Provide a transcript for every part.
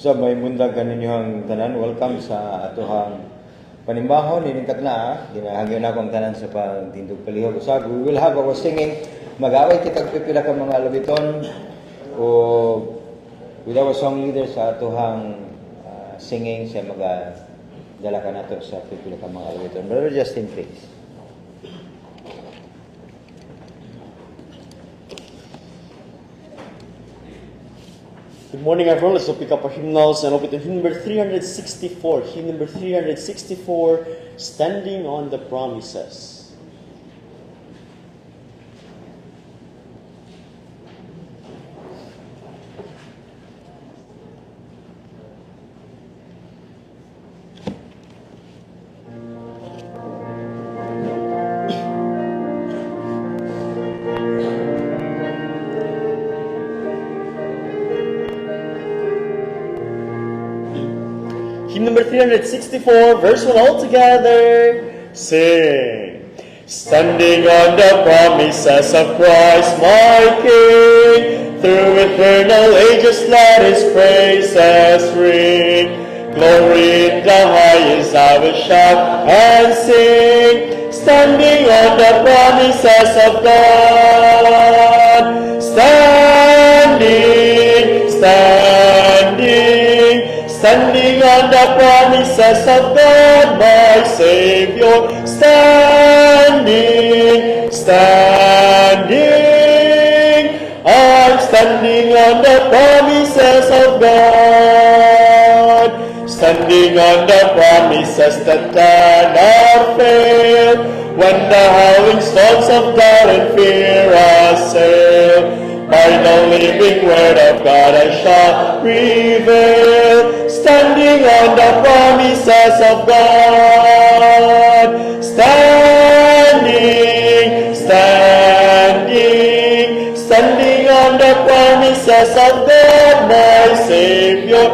Sa may mundag kaninyong tanan, welcome sa atuhang panimbahon nining na ginahagyo na akong tanan sa pagtindog palihog usag. We will have our singing. Mag-away kita pipila ka mga lubiton o with our song leader sa atuhang singing siya dala ka nato sa pipila ka mga lubiton. Brother Justin, please. Good morning, everyone. Let's pick up our hymnals and open to hymn number 364. Hymn number 364, Standing on the Promises. Hymn number 364, verse 1 all together. Sing. Standing on the promises of Christ my King, through eternal ages let His praises ring. Glory in the highest I will shout and sing, standing on the promises of God. Standing, standing on the promises of God, my Savior. Standing, I'm standing on the promises of God. Standing on the promises that cannot fail, when the howling storms of doubt and fear assail. By the living word of God I shall prevail, standing on the promises of God. Standing on the promises of God, my Savior.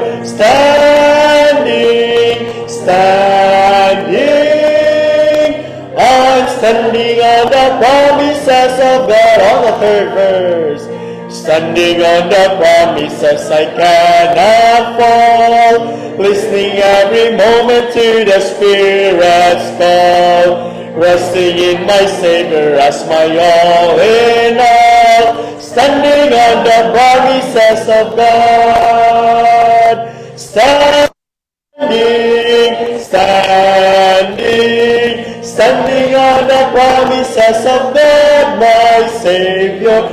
I'm standing on the promises of God. On the third verse. Standing on the promises I cannot fall, listening every moment to the Spirit's call, resting in my Savior as my all in all, standing on the promises of God. Standing on the promises of God, my Savior.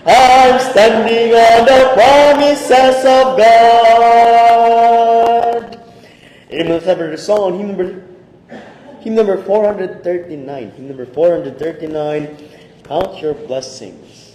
I'm standing on the promises of God. Amen. Let's have a song on hymn number 439. Hymn number 439, Count Your Blessings.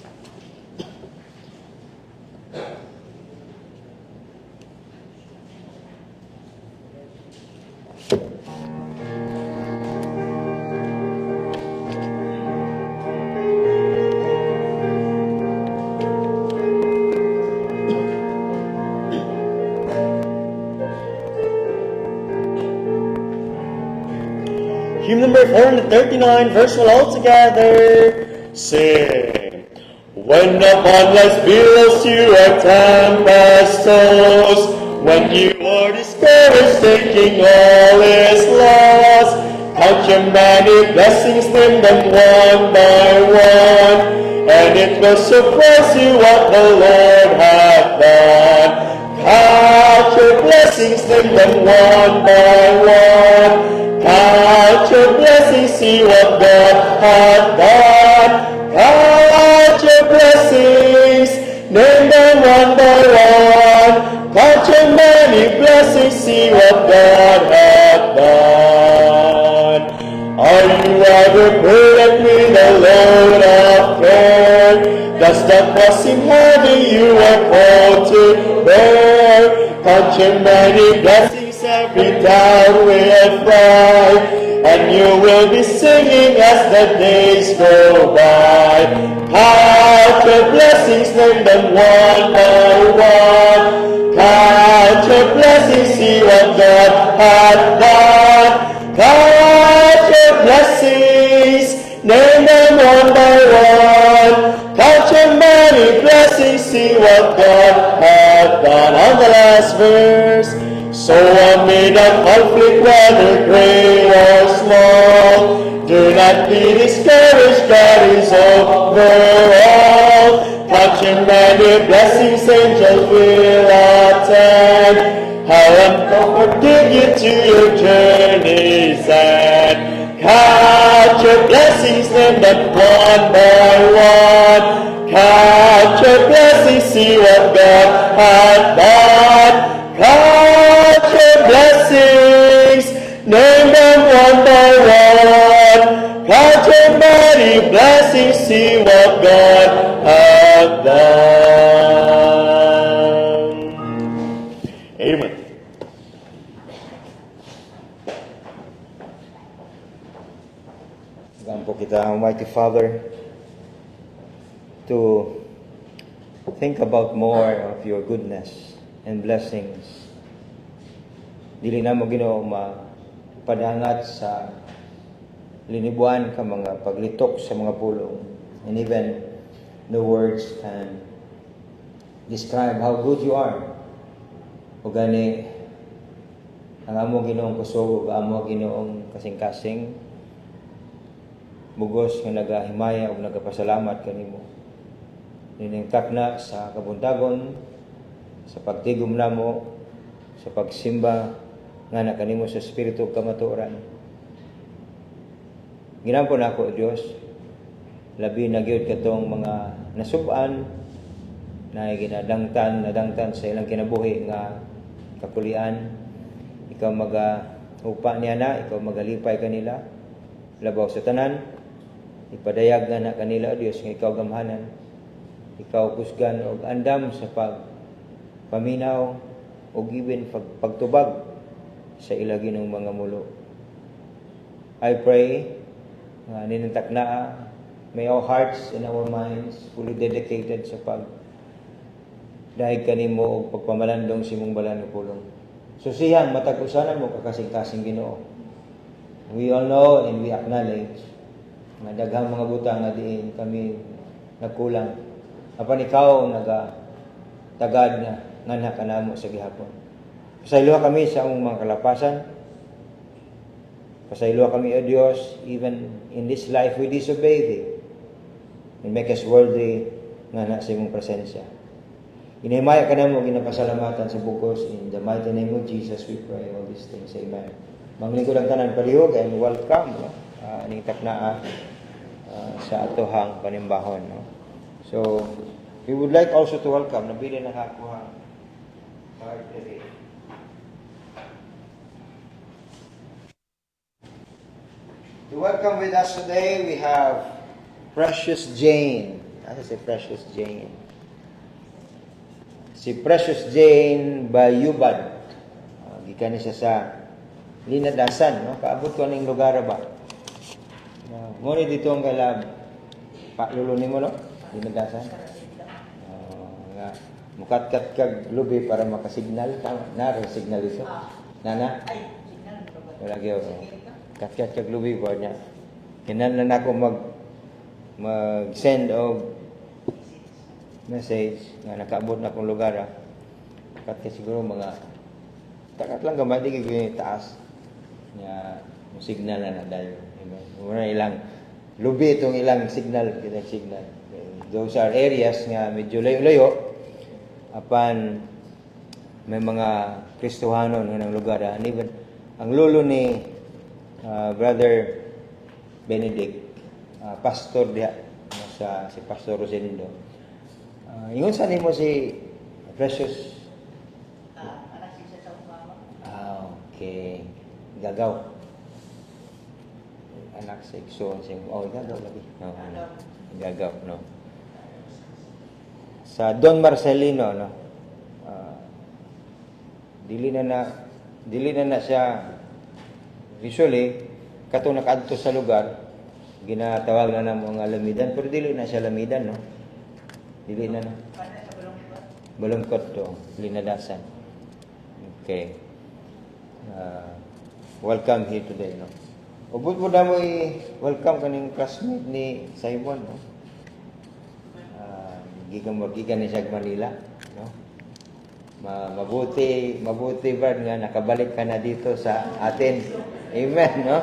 Hymn number 439, verse 1 all together. Sing. When upon life's billows you are tempest tossed, when you are discouraged thinking all is lost, count your many blessings, name them one by one, and it will surprise you what the Lord hath done. Count your blessings, name them one by one. Count your blessings, see what God hath done. Count your blessings, name them one by one. Count your many blessings, see what God hath done. Are you ever burdened with a load of care? Does the cross seem heavy you are called to bear? Count your many blessings, every doubt will fly, and you will be singing as the days go by. Count your blessings, name them one by one. Count your blessings, see what God hath done. Count your blessings, name them one by one. last verse. So amid the conflict, whether great or small, do not be discouraged, God is over all. Touching many blessings, angels will attend. How and comfort give you to your journey's end. Count your blessings, name them one by one. Count your blessings, see what God hath done. Count your blessings, name them one by one. Count your many blessings, see what God hath done. Amen. Gampo kita, Almighty Father, to think about more of your goodness and blessings. Dili na mo Ginoo mapadangat sa linibuan ka mga paglitok sa mga pulong. And even the words can describe how good you are. O gani, ang amo Ginoong kusog, ang amo Ginoong kasing-kasing, bugos nga nagahimaya o nagapasalamat kanimo. Niningkak na sa kabuntagon, sa pagtigom namo, sa pagsimba nga na kanimo sa espiritu kamatuoran. Ginampo na ako, Diyos, labi na gyud katong mga nasuban na nadangtan sa ilang kinabuhi nga kapulian. Ikaw upa niya na, ikaw magalipay kanila, labaw sa tanan, ipadayag na kanila, O Diyos, nga ikaw gamhanan, ikaw kusgan o andam sa paminaw o given pagtubag sa ilagi ng mga mulo. I pray, ninantak na, may our hearts and our minds fully dedicated sa dahil kanimo o pagpamalandong simong balan ng pulong. Susihang matag-usanan mo kakasing-kasing Ginoo. We all know and we acknowledge na daghang mga butang na diin kami nagkulang. Apan ikaw tagad nga kanamo sa gihapon. Pasaylo kami sa among mga kalapasan. Pasaylo kami, O Dios, even in this life we disobey Thee. And make us worthy nga sa imong presensya. Inihimaya ka na mo, ginapasalamatan sa bukos. In the mighty name of Jesus, we pray all these things. Amen. Manglingkod ang tanan palihog and welcome ning taknaa sa atohang panimbahon. No? So, we would like also to welcome, nabili na hakuha card today. To welcome with us today, we have Precious Jane. Ano si Precious Jane? Si Precious Jane Bayubad. Gikan siya sa Linadasan, no? Kaabot ko ning lugar ba? Ngunit dito ang galab. Lulunin mo, no? Linadasan. Nga mukatkat kag lubi para makasignal. Tama, signal ito. Nana? Wala gyud. Katkat kag lubi ba niya? Kinahanglan ako mag-send og message nga nakaabot na akong lugar. Kat siguro mga takat lang gamay di gyud taas. Nga signal na dayon. Muna ilang lubi itong ilang signal, kitang signal. Those are areas nga medyo layo-layo. Apan may mga Kristohanon nga ng lugar. And even ang lolo ni Brother Benedict, pastor diha si Pastor Rosendo. Ingon sa nimo si Precious? Anak siya sa umama. Okay. Gagaw. Anak sa Igsoon. Gagaw lagi. Gagaw, no? Sa Don Marcelino, no? Dili na siya usually kato nakadto sa lugar ginatawag na namo nga lamidan pero dili na siya lamidan, no? Dili na. Balungkot to, Linadasan. Okay. Welcome here today, no? Ubod mo na mo welcome kaning classmate ni Simon, no? Gikan ni siya Manila, no? mabuti Brad nga nakabalik ka na dito sa atin. Amen, no?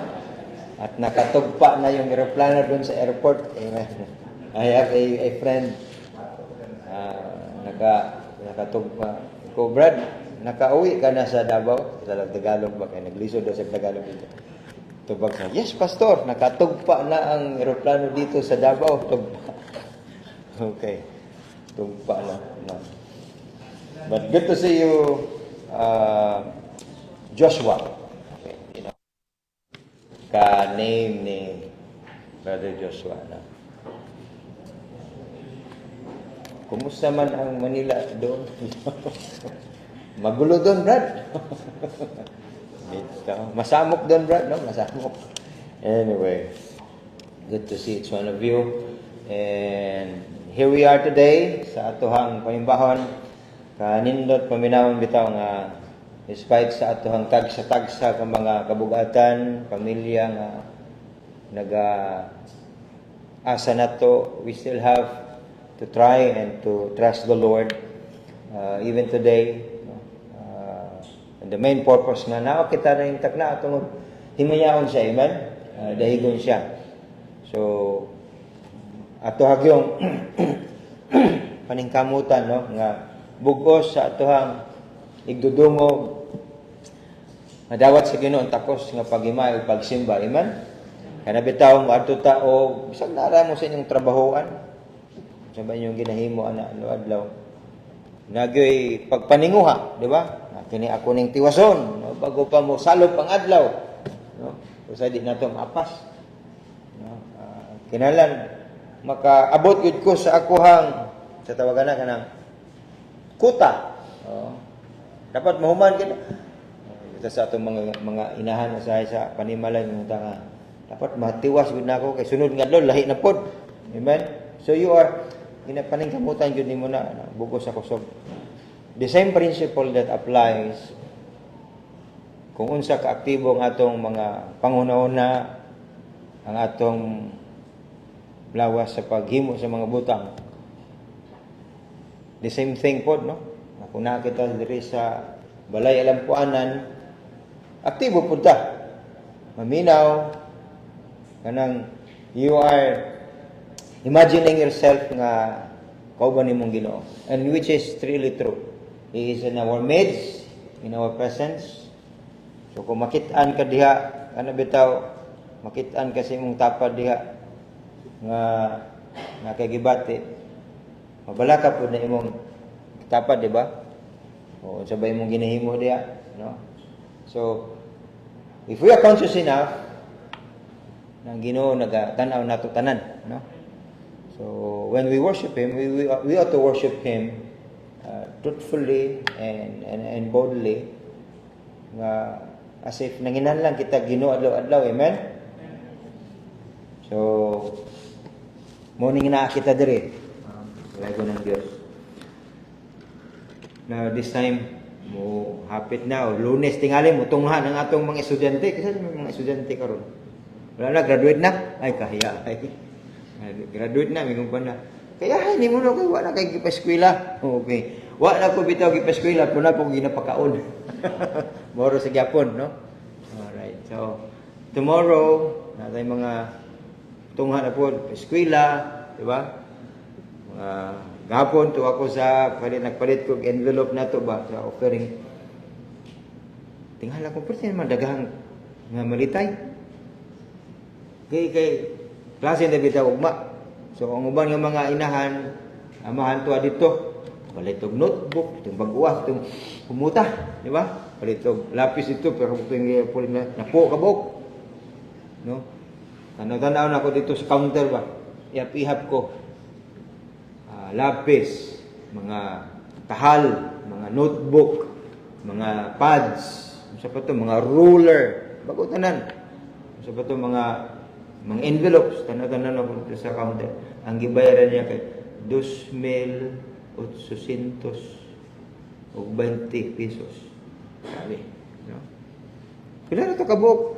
At nakatugpa na yung eroplano doon sa airport. Amen. I have a friend nakatugpa. Ko Brad, nakauwi ka na sa Davao? Sa Tagalog ba? Kaya naglisod daw sa Tagalog dito. Tubag sa, yes, pastor, nakatugpa na ang eroplano dito sa Davao. Tugpa. Okay. Tugpa na. No. But good to see you, Joshua. Okay, you know. Ka-name ni Brother Joshua. No? Kumusta man ang Manila doon? Magulo doon, Brad. Masamok doon, Brad. No? Masamok. Anyway, good to see each one of you. And here we are today sa atuhang panimbahon. Kanindot paminawon bitaw nga despite sa atuhang tagsa-tagsa ka mga kabugatan, pamilya nga asa nato, we still have to try and to trust the Lord even today. And the main purpose nga nao kita ring takna atong himayaon siya, amen. Dahigon siya. So ato hagyong paningkamutan, no, nga bugos sa atohang igdudungog madawat sa Ginoo takos nga paghimay ug pagsimba, amen. Kana bitaw adto ta og bisag nara mo sa inyong trabahoan, sa ba inyong ginahimo ana adlaw nagyoy pagpaninguha, di ba? Kini ako ning tiwason, no? Bago pa mo salop ang adlaw, no? Usa di nato mapas, no? Kinalan makaabot gid ko sa akuhang sa tawagan na kanang kuta. Dapat mahuman kita. Ito sa atong mga inahan sa panimalay ng nga dapat matiwas gud nako kay sunod nga adlaw lahi na pod. Amen. So you are ginapaningkamutan gud nimo na bugos sa kusog. The same principle that applies kung unsa ka aktibo ang atong mga pangunahuna, ang atong lawas sa paghimo sa mga butang. The same thing po, no? Kung nakita diri sa balay alampuanan, aktibo po ta. Maminaw, kanang you are imagining yourself nga kauban nimong Ginoo. And which is really true. He is in our midst, in our presence. So kung makitaan ka diha, ano bitaw, makitaan ka sa imong tapad diha, nga nakagibati, mabala ka po na imong tapad, di ba? O sabay imong ginahimo diha, no? So if we are conscious enough nang Ginoo nagatanaw nato tanan, no? So when we worship him, we ought to worship him truthfully and boldly, nga as if nanginahanglan kita Ginoo adlaw-adlaw, amen. So morning na kita diri. Walay ko ng Diyos. Now this time mo hapit na o Lunes tingali mo tunghan ang atong mga estudyante kasi may mga estudyante karon. Wala na graduate na. Ay kahiya ay. Graduate na mingong pa na. Kaya ay ni mo na kay wala kay gipaskwela. Okay. Wala ko bitaw gipaskwela kun ako ginapakaon. Moro sa gyapon, no? Alright. So tomorrow natay mga tunghan na po eskwela, di ba? Gahapon to ako sa nagpalit ko envelope na to ba sa offering. Tingala ko pwede naman daghang nga malitay. Kay klase na bitaw ugma. So ang uban nga mga inahan amahan to dito. Palit og notebook, itong baguah, itong kumuta, di ba? Palit og lapis ito pero itong puling na napo kabok. No? Tanaw-tanaw na ako dito sa counter ba. Ihap-ihap ko. Lapis, mga tahal, mga notebook, mga pads, sa pa to, mga ruler, bago tanan. Sa pa to, mga envelopes, tanaw-tanaw na ako dito sa counter. Ang gibayaran niya kay 2,820 pesos. Sabi. No? Pila na ito kabuk?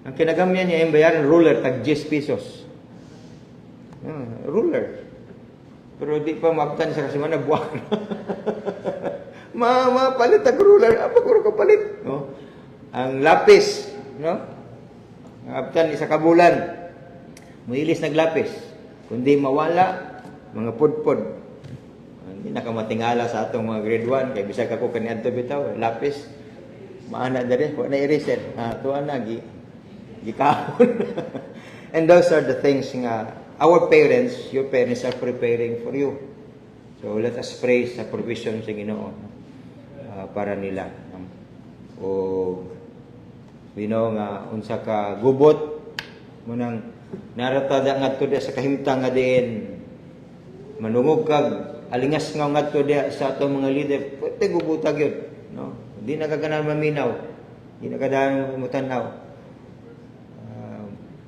Ang kinagamyan niya yung bayaran, ruler, tag 10 pesos. Ruler. Pero di pa mabutan sa kasi man, buwak na. Mapalit ang ruler. Apa ko palit? No? Ang lapis. No? Aptan, isa ka bulan. Muilis naglapis. Kundi mawala, mga pudpod. Hindi na ka matingala sa atong mga grade 1. Kaya bisag ako kaniadto bitaw. Lapis. Maana dali. Huwag na i-reset. Tuwa na. Gikahon. And those are the things nga our parents, your parents are preparing for you. So let us pray sa provision sa Ginoo para nila. O we know nga unsa ka gubot mo nang naratada ngadto sa kahimtang nga diin manungog kag alingas nga ngadto sa atong mga leader, pwede gubutag yun, no? Hindi na kaganan maminaw, hindi na kadahan mutanaw.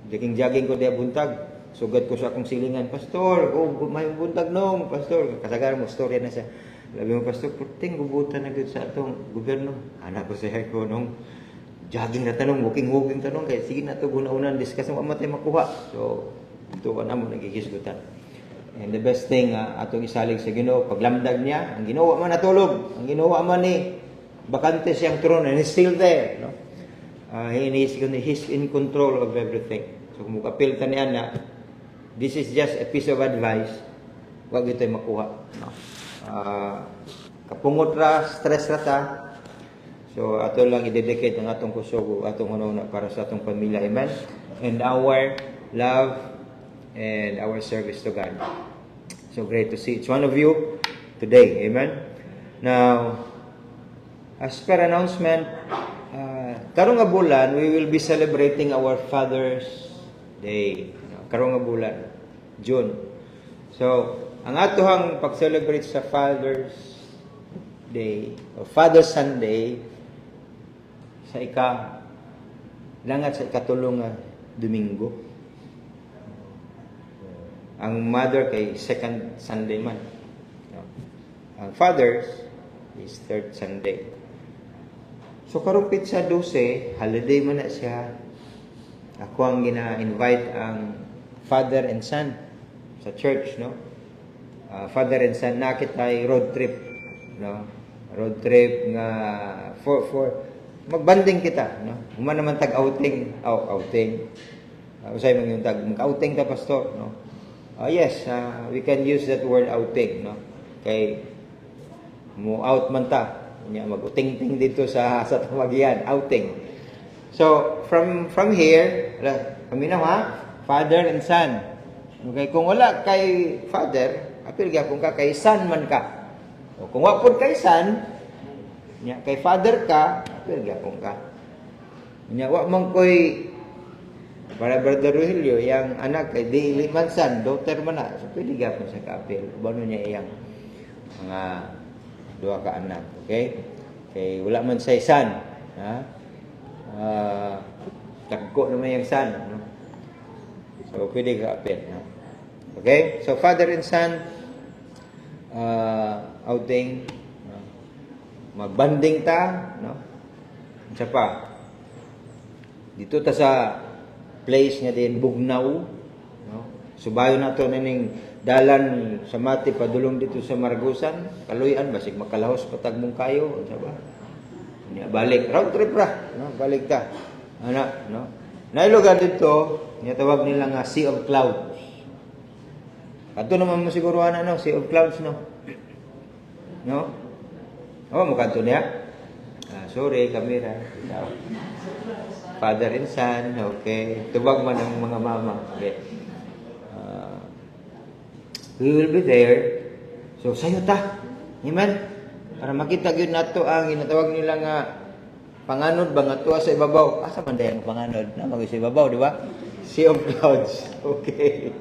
Jogging ko diya buntag, sugad ko sa akong silingan, pastor, may buntag nung, pastor, kasagar mo, storya na siya. Labi mo, pastor, puting gubutan na dito sa atong gobyerno. Anak ko siya ko nung jogging na tanong, walking tanong, kaya sige na ito, guna-unan, discuss mo, matay makuha. So, ito ka na mo nagkikisgutan. And the best thing, atong isalig sa Ginoo, paglamdag niya, ang ginawa man natulog, ang ginawa man ni, bakante siyang throne, and he's still there, no? He's in control of everything. So kung mukapil ta niya na, this is just a piece of advice, wag ito makuha. No? Kapungot ra, stress ra ta. So ato lang i-dedicate ang atong kusog, atong hunahuna para sa atong pamilya. Amen? And our love and our service to God. So great to see each one of you today. Amen? Now, as per announcement, karong nga bulan, we will be celebrating our Father's Day. Karong nga bulan, June. So, ang atohang pag-celebrate sa Father's Day, o Father's Sunday, sa langat sa ikatulong nga Domingo. Ang mother kay second Sunday man. Ang Father's is third Sunday. So karong Pitsa 12, holiday man na siya. Ako ang gina-invite ang father and son sa church, no? Father and son na kitay road trip, no? Road trip nga for magbanding kita, no? Human naman outing. Usay man yung mag-outing ta pastor, no? Yes, we can use that word outing, no? Kay mo out man ta. Mag-uting-ting dito sa tamagian, outing. So, from here, kami na ha, father and son. Okay, kung wala kay father, apil gyapon ka kay son man ka. O kung wa pud kay son, kay father ka, apil gyapon ka. Wa man koy para Brother Rogelio, yang anak kay dili man son, daughter man na, so pwede gyapon sa kapil. Ubano niya iyang mga duha ka anak, okay? Kay wala man say son, ha? Tagko naman yung son, no? So pwede ka apil, no? Okay? So father and son outing, no? Magbanding ta, no? Isa pa, dito ta sa place nga din Bugnaw, no? Subayo na to ning dalan sa Mati padulong dito sa Margusan, Kaluyan, basig makalahos patag mong kayo, sa ba? Niya balik, road trip ra, no? Balik ta. Ana, no? Nay lugar dito, niya tawag nila nga Sea of Clouds. Kadto naman mo siguro ana, no? Sea of Clouds, no? No? Mo kadto niya. Sorry, camera. Father and son, okay. Tubag man ang mga mama. Okay. We will be there. So, sayo ta. Amen? Para makita yun nato ang ginatawag nila nga panganod ba nga tuwa sa ibabaw. Asa man dahil ang panganod? Namag sa ibabaw, di ba? Sea of Clouds. Okay.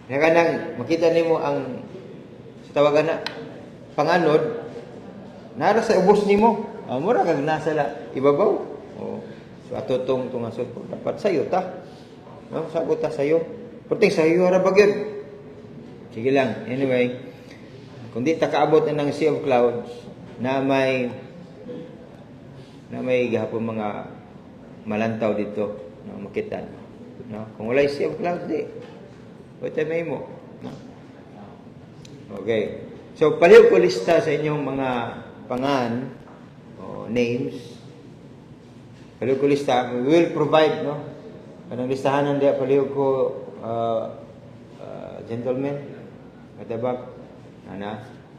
Nakanang makita nimo ang sa tawagan na panganod, nara sa ubos nimo. Mura kag nasa ibabaw. Oh. So atutong tungasod ko dapat sayo ta. No, sagot ta sayo. Puting sayo ra bagid. Sige lang. Anyway, kung di ta kaabot na ng Sea of Clouds na may gahapon mga malantaw dito, no, makita. No? Kung wala Sea of Clouds di. Wala may mo. No? Okay. So, paliw ko lista sa inyong mga pangan o names, palihog ko lista, we will provide, no? Kanang listahanan diya palihog ko gentlemen, katabak,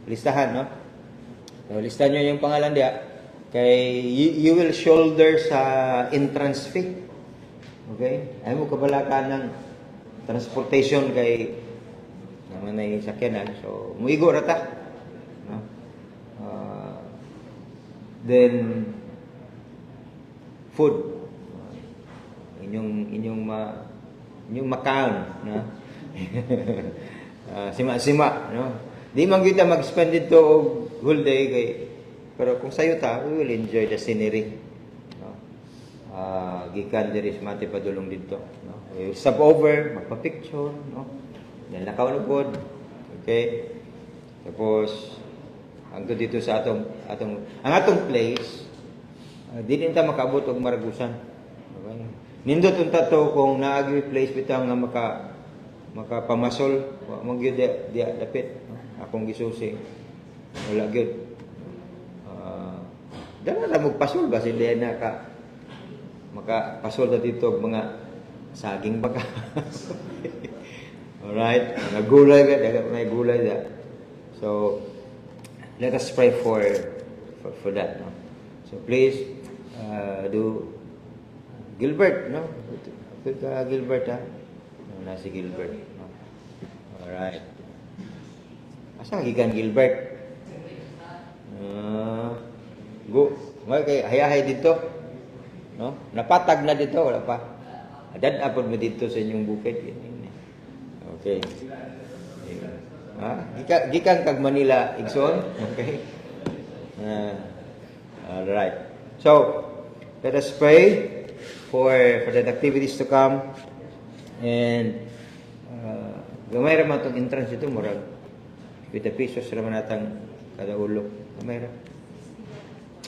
listahan, no? So, listahan nyo yung pangalan diya. Kay you will shoulder sa entrance fee. Okay? Ay mo kabala ka ng transportation kay naman na yung sakyanan. So, muigo rata. No? Then, food. Inyong makaon. No? Sima-sima. No? Di man kita mag-spend dito whole day kay pero kung sayo ta, we will enjoy the scenery. No? Gikan diri sa mati padulong dito. No? We will stop over, magpa-picture. No? Then lakaw na pod. Okay? Tapos, hanggang dito sa ang atong place, di din ta makaabot og Maragusan. Okay? Nindot unta to kung naagi place bitang nga makapamasol, mong gyud dia dapit. No? Akong gisusi. Wala gyud. Dala na magpasol ba si Lena ka makapasol na dito mga saging baka. Alright, mga gulay ka, dagat may gulay da. So let us pray for that, no? So please do Gilbert, no? Gilbert, ha? Na si Gilbert, no? Alright. Asa gikan Gilbert? Go. May hayahay dito. No? Napatag na dito, wala pa. Adan apod mo dito sa inyong bukid. Okay. Gikan kag Manila, Igsoon. Okay. All right. So, let us pray for the activities to come. And gamay ra man tong entrance dito, murag 50 pesos ra man natang kada ulo. Gamay ra.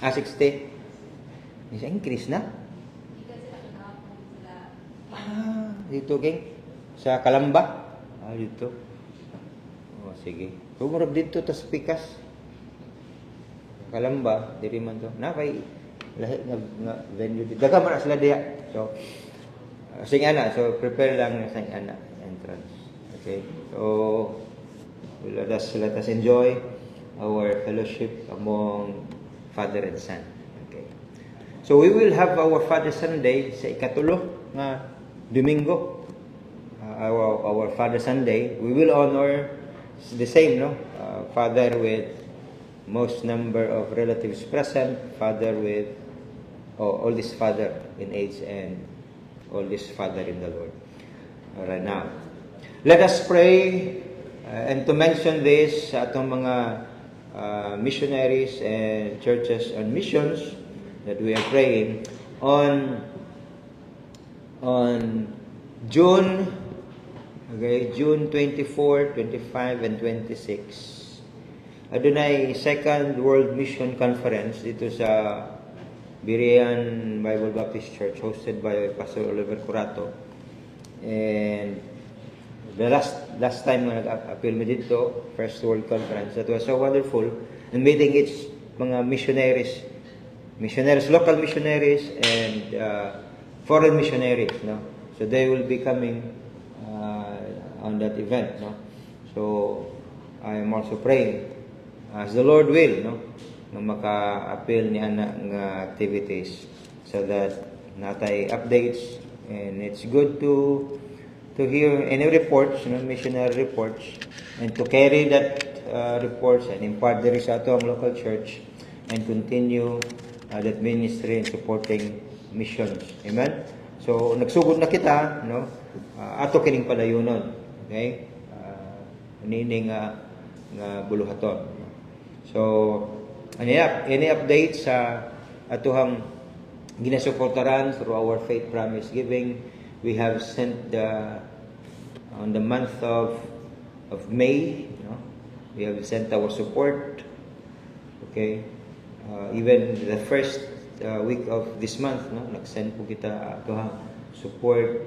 60. Isa increase na? Dito, geng. Sa Kalamba. Dito. Sige. Tumurag dito, tas pikas. Kalamba, diri man to. Kay lahi nga venue dito. Daga man sila diya. So, sing ana. So, prepare lang sing ana entrance. Okay? So, let us enjoy our fellowship among Father and Son. Okay. So we will have our Father Sunday sa ikatulo nga Domingo. Our Father Sunday, we will honor the same, no? Father with most number of relatives present, Father with oldest Father in age and oldest Father in the Lord. Right now, let us pray and to mention this sa atong mga missionaries and churches and missions that we are praying on June 24, 25 and 26. Adunay second World Mission Conference dito sa Berean Bible Baptist Church hosted by Pastor Oliver Curato. And the last time na nag-appeal mo dito, First World Conference, that was so wonderful. And meeting its mga missionaries, local missionaries and foreign missionaries, no? So they will be coming on that event, no? So I am also praying as the Lord will, no, na maka-appeal ni ana nga activities so that natay updates, and it's good to hear any reports, missionary reports, and to carry that reports and impart there sa ato ang local church and continue that ministry in supporting missions. Amen? So, nagsugod na kita, no? Ato kining palayunon. Okay? Nini nga buluhaton. So, any updates sa atuhang ginasuportaran through our faith promise giving? We have sent on the month of May, we have sent our support. Okay, even the first week of this month, nag-send po kita support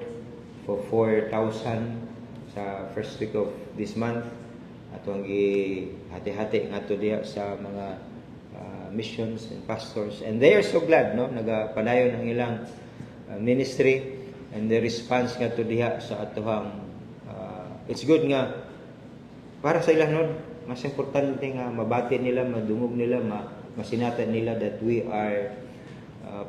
for 4,000 sa first week of this month. Ato ang hati-hati nga to diya sa mga missions and pastors, and they are so glad, no, nagapadayon ang ilang ministry, and the response nga to diha sa atohang it's good nga para sa ilang, no, mas importante nga mabati nila, madungog nila, masinatan nila that we are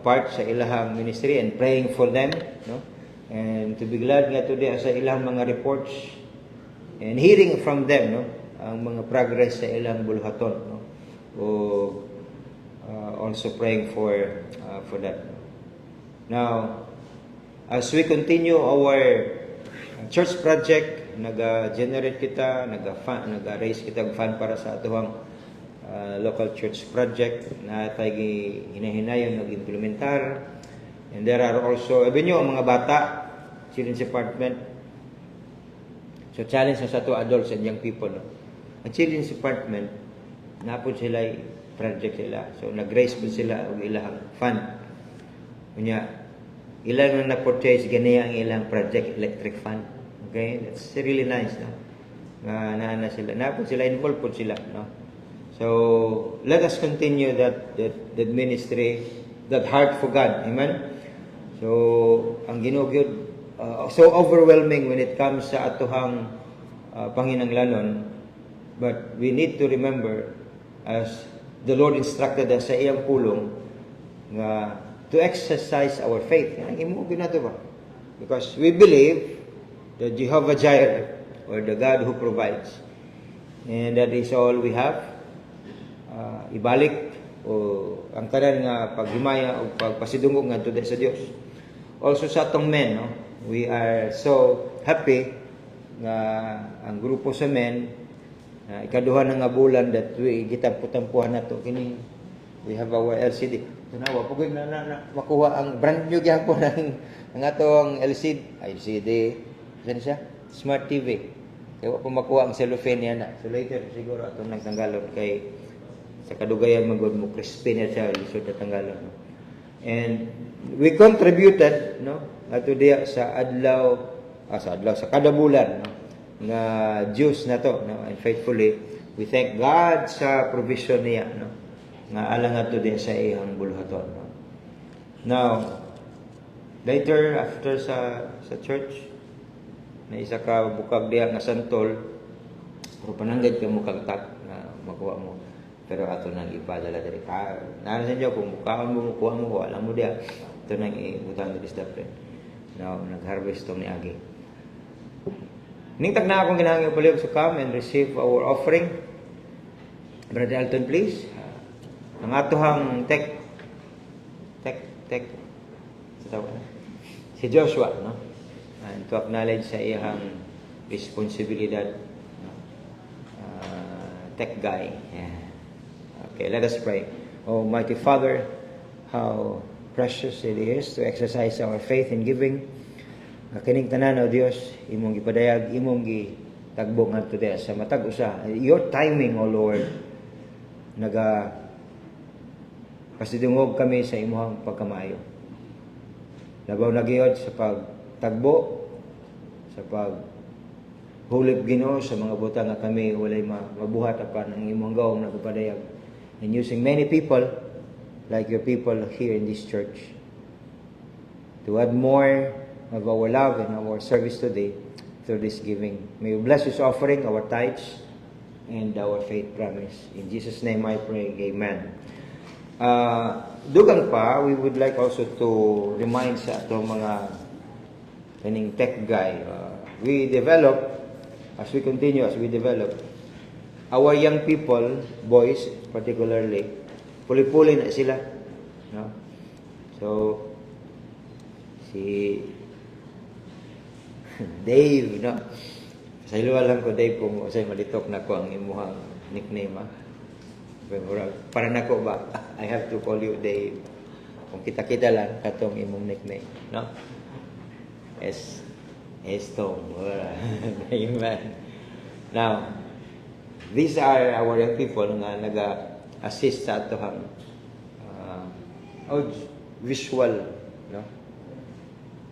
part sa ilahang ministry and praying for them, no, and to be glad nga today sa ilang mga reports and hearing from them, no, ang mga progress sa ilang bulhaton, no, o also praying for that. Now, as we continue our church project, naga-generate kita, naga-raise kita fund para sa atuhang local church project na tayo hinahinayon nag-implementar. And there are also, even yung mga bata, children's department. So challenge sa to adults and young people. No? Ang children's department, napod sila project sila. So nag-raise po sila og ilang fund. Kunya, ilang na na-purchase ganiya ang ilang project electric fund. Okay? That's really nice. No? Na sila. Napod sila, involved po sila. No? So let us continue that ministry, that heart for God. Amen? So, ang ginugyod, so overwhelming when it comes sa atuhang panginanglanon. But we need to remember, as the Lord instructed us sa iyang pulong, nga to exercise our faith. Yan ang imugyod na ito ba? Because we believe that Jehovah Jireh, or the God who provides, and that is all we have. Ibalik o ang tanan nga paghimaya o pagpasidungog nga tuday sa Dios. Also sa atong men, no, we are so happy nga ang grupo sa men ikaduha na nga bulan that we gitampuan nato kini we have our LCD. Tunawa pugod na makuha ang brand new gyapon ang atong LCD. Ano siya? Smart TV. Kaya wa pa makuha ang cellophane niya na. So later siguro atong nagtanggalon kay sa kadugayan magod mo crispy na siya lisod na tanggalon. And we contributed, no, ato diya sa adlaw sa kada bulan, no, nga juice na to, no, and faithfully we thank God sa provision niya, no, nga alang ato din sa iyang bulhaton, no. Now later after sa church na isa ka bukag diya nga santol pero pananggad ka mo kagtak na makuha mo. Pero ato nang ipadala diri. Nana sa inyo, kung bukaon mo, kuha mo, alam mo diya. Ito nang ibutang diri sa dapren. Now, nag-harvest itong ni Agi. Ningtag na akong ginahangin palihog sa come and receive our offering. Brother Alton, please. Ang atohang tech. Si Joshua, no? And to acknowledge sa iyang responsibilidad. Tech guy. Yeah. Okay, let us pray. Almighty Father, how precious it is to exercise our faith in giving. Kining tanan, O Dios, imong gipadayag, imong gitagbo nga today sa matag usa. Your timing, O Lord, pasidungog kami sa imong pagkamayo. Labaw na gayud sa pagtagbo, sa paghulip Ginoo sa mga butang nga kami walay mabuhat apan ang imong gawom na kapadayag. And using many people, like your people here in this church, to add more of our love and our service today through this giving. May you bless this offering, our tithes, and our faith promise. In Jesus' name I pray, Amen. Dugang pa, we would like also to remind sa itong mga kaning tech guy. We develop, as we develop, our young people, boys particularly, puli-puli na sila. No? So, si Dave, no? Sa iluwa lang ko, Dave, kung usay malitok na ko ang imuhang nickname, ha? Para na ko ba? I have to call you Dave. Kung kita-kita lang, katong imong nickname, no? Tom. Amen. Now, these are our young people nga naga-assist sa atohang visual, no?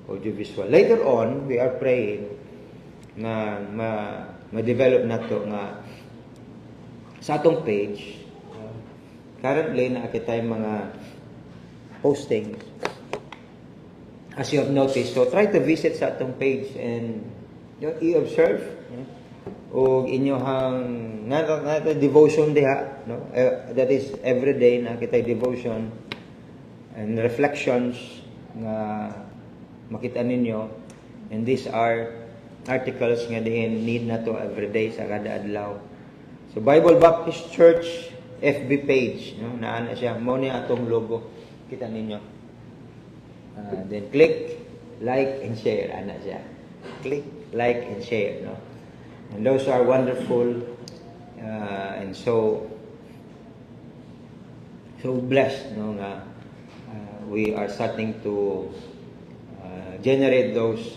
Audiovisual. Later on, we are praying na ma-develop nato nga sa atong page currently na kita mga postings as you have noticed. So try to visit sa atong page and i-observe o inyohang nga devotion diha, no? That is every day na kita devotion and reflections nga makita ninyo, and these are articles nga dihin need na to every day sa kada adlaw. So Bible Baptist Church FB page, no? Naa na siya, mo ni atong logo, kita ninyo. Then click, like and share, ana siya. Click, like and share, no? And those are wonderful, and so blessed, no? Nga we are starting to generate those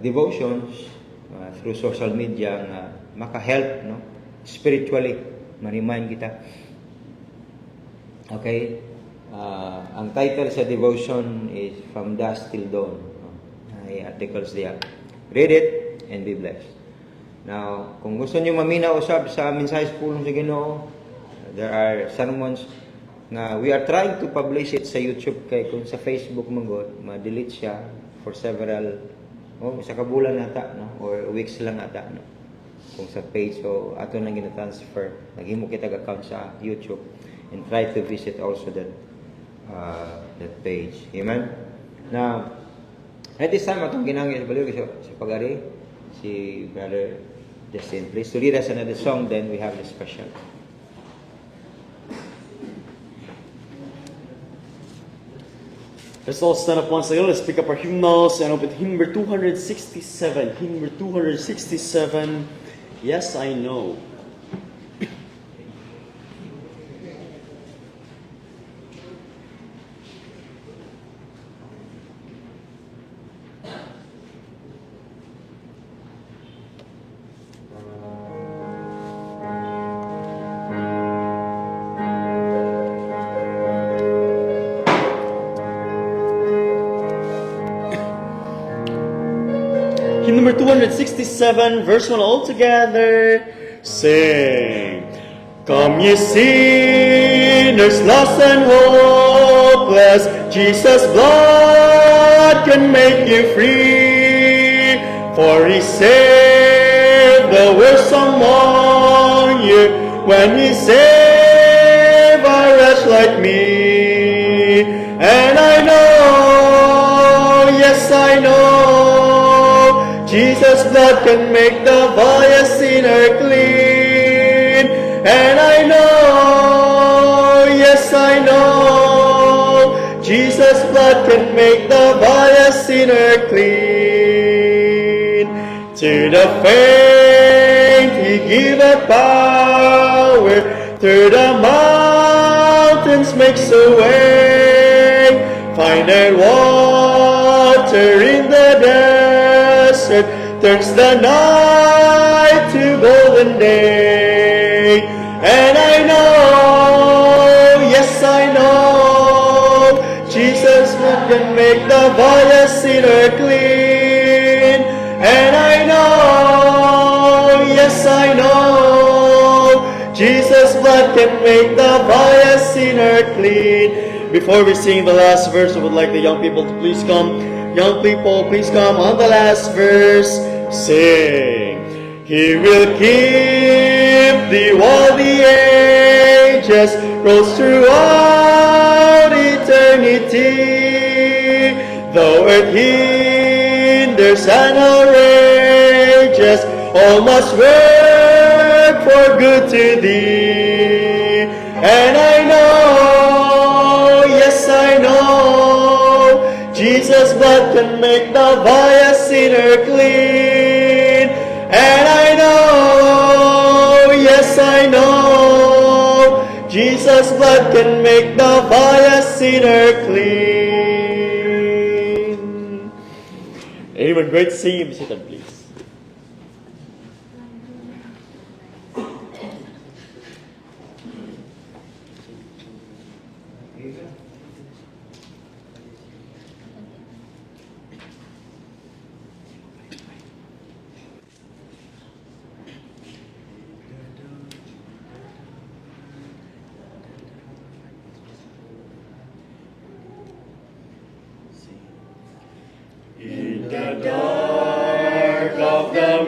devotions through social media nga maka-help, no? Spiritually, ma-remind kita. Okay? Ang title sa devotion is From Dusk Till Dawn. Ay articles diya. Read it and be blessed. Now, kung gusto niyo maminaw usab sa mensahe pulong sa Ginoo, there are sermons nga we are trying to publish it sa YouTube, kay kung sa Facebook manggod, ma-delete siya for several sa kabulan ata, no? Or weeks lang ata, no? Kung sa page, so ato nang gina-transfer, naghimo kita account sa YouTube, and try to visit also that page. Amen. Now at this time atong ginangin baliw sa pagari si Brother Justin, please to lead us another song, then we have the special. Let's all stand up once again. Let's pick up our hymnals and open hymn number 267. Hymn number 267. Yes, I know. Hymn number 267, verse 1 all together. Sing. Come ye sinners lost and hopeless, Jesus' blood can make you free. For He saved the worst among you when He saved a wretch like me. And I know, yes I know, Jesus' blood can make the vilest sinner clean. And I know, yes I know, Jesus' blood can make the vilest sinner clean. To the faint He giveth power, through the mountains makes a way. Findeth water in the desert, turns the night to golden day. And I know, yes I know, Jesus' blood can make the vilest sinner clean. And I know, yes I know, Jesus' blood can make the vilest sinner clean. Before we sing the last verse, I would like the young people to please come. Young people, please come on the last verse. Sing. He will keep thee while the ages rolls throughout eternity. Though earth hinders and outrageous, all must work for good to thee. And I know, yes I know, Jesus' blood can make the vilest sinner clean. And I know, yes I know, Jesus' blood can make the vilest sinner clean. Amen. Great to see you. Sit down, please.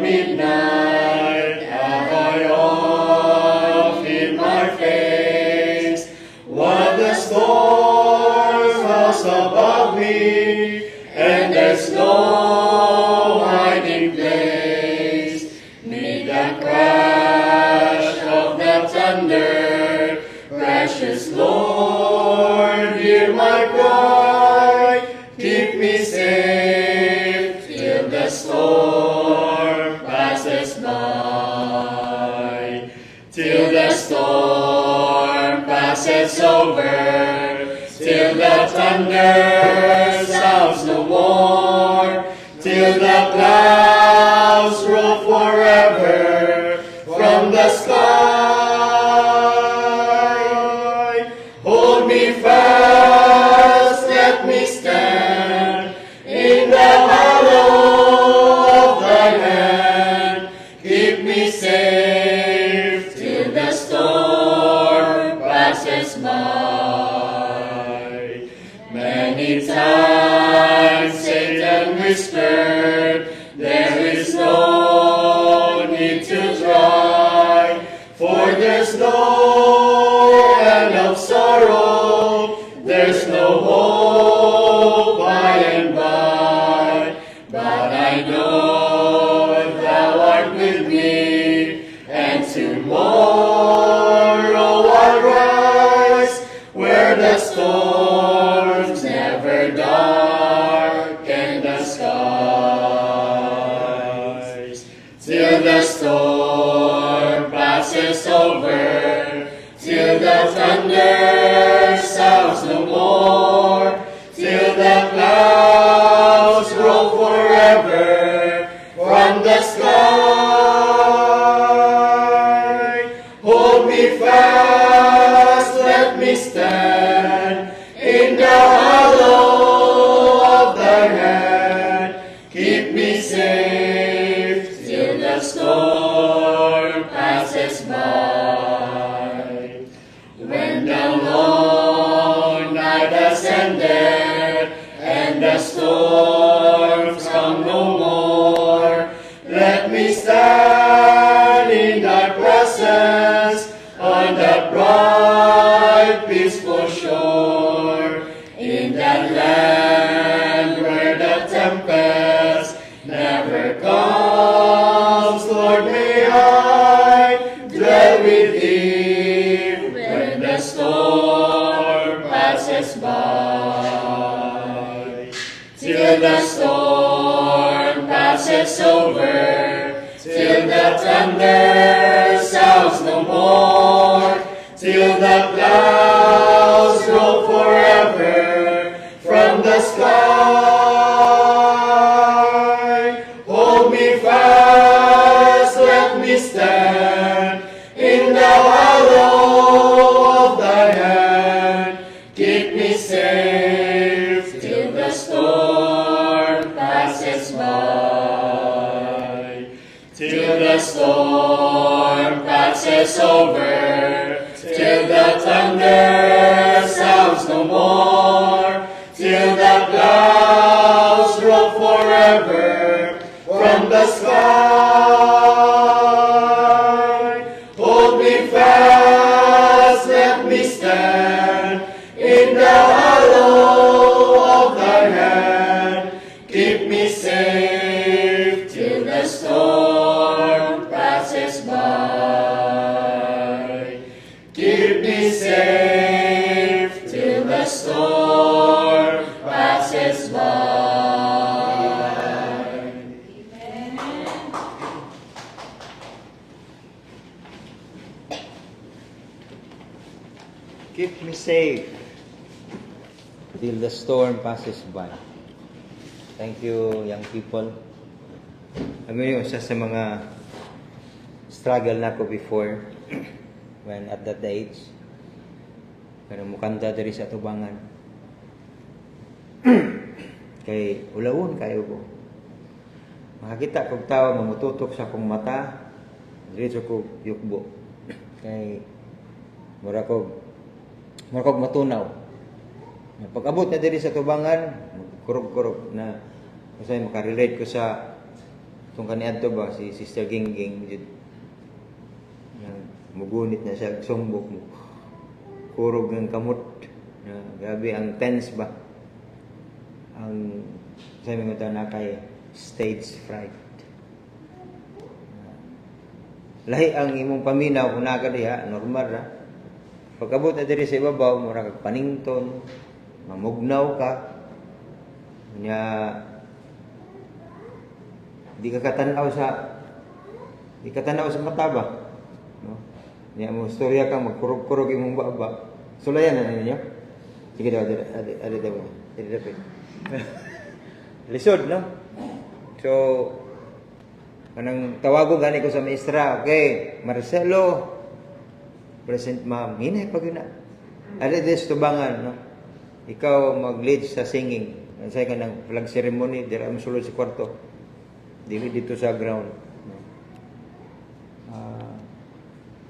midnight have I off in my face, while the storms house above me, and there's no hiding place. May the crash of the thunder, precious Lord, hear my cry. Keep me safe till the storm passes by. Till the storm passes over, till the thunder sounds no more, till the clouds roll forever from the sky. Hold me fast, let me stand in the hollow of thy hand. Keep me safe till the storm passes by. Many times Satan whispered, there is no need to try, for there's no end of sorrow, there's no hope by and by. But I know thou art with me, and tomorrow I'll rise, where the storms never darken the skies. Till the storm passes over, till the thunder sounds no more, till the clouds roll forever from the sky. Hold me fast, let me stand in the hollow of thy hand. Keep me safe till the storm passes by. When the long night has ended and the storms come no more, let me stand in thy presence on that bright, peaceful shore, in that land where the tempest never comes. Lord, may I dwell with thee when the storm passes by. Till the storm passes over, till the thunder sounds no more, till the clouds roll forever from the sky. Hold me fast, let me stand in the hollow of thy hand. Keep me safe till the storm passes by. Till the storm passes over, till the thunder sounds no more, till the clouds roll forever from the sky. Hold me fast, let me stand in the hollow of thy hand. Keep me safe till the storm passes by. Keep me safe till the storm passes by. Keep me safe till the storm passes by. Thank you, young people. Ano yung isa sa mga struggle na ko before when at that age. Pero mukanda diri sa tubangan. Kay ulawon kayo ko. Makakita kog tawo mamututok sa akong mata, diretso ko yukbo. Kay mura kog matunaw. Pag-abot na diri sa tubangan, kurog-kurog na kasi makarelate ko sa Itong kaniadto ba, si Sister Gingging, jud mugunit na siya, sumbok mo. Kurog ng kamot. Grabe, ang tense ba? Ang, sabi mo ito na kay stage fright. Lahi ang imong paminaw, kung nakadiha, normal ra. Pagkabot na diri sa ibabaw, mura kag panington, mamugnaw ka, nya di ka katanaw sa mata ba, no? Nya mo storya ka magkurog-kurog imong baba. Sulayan na ninyo. Sige daw, dali. Lisod, no? So, kanang tawago gani ko sa maestra, okay, Marcelo, present ma'am, hinay pag yun na. Adi des tubangan, no? Ikaw mag-lead sa singing. Nansay ka ng flag ceremony, dira mo sulod sa kwarto. Dili dito sa ground. No?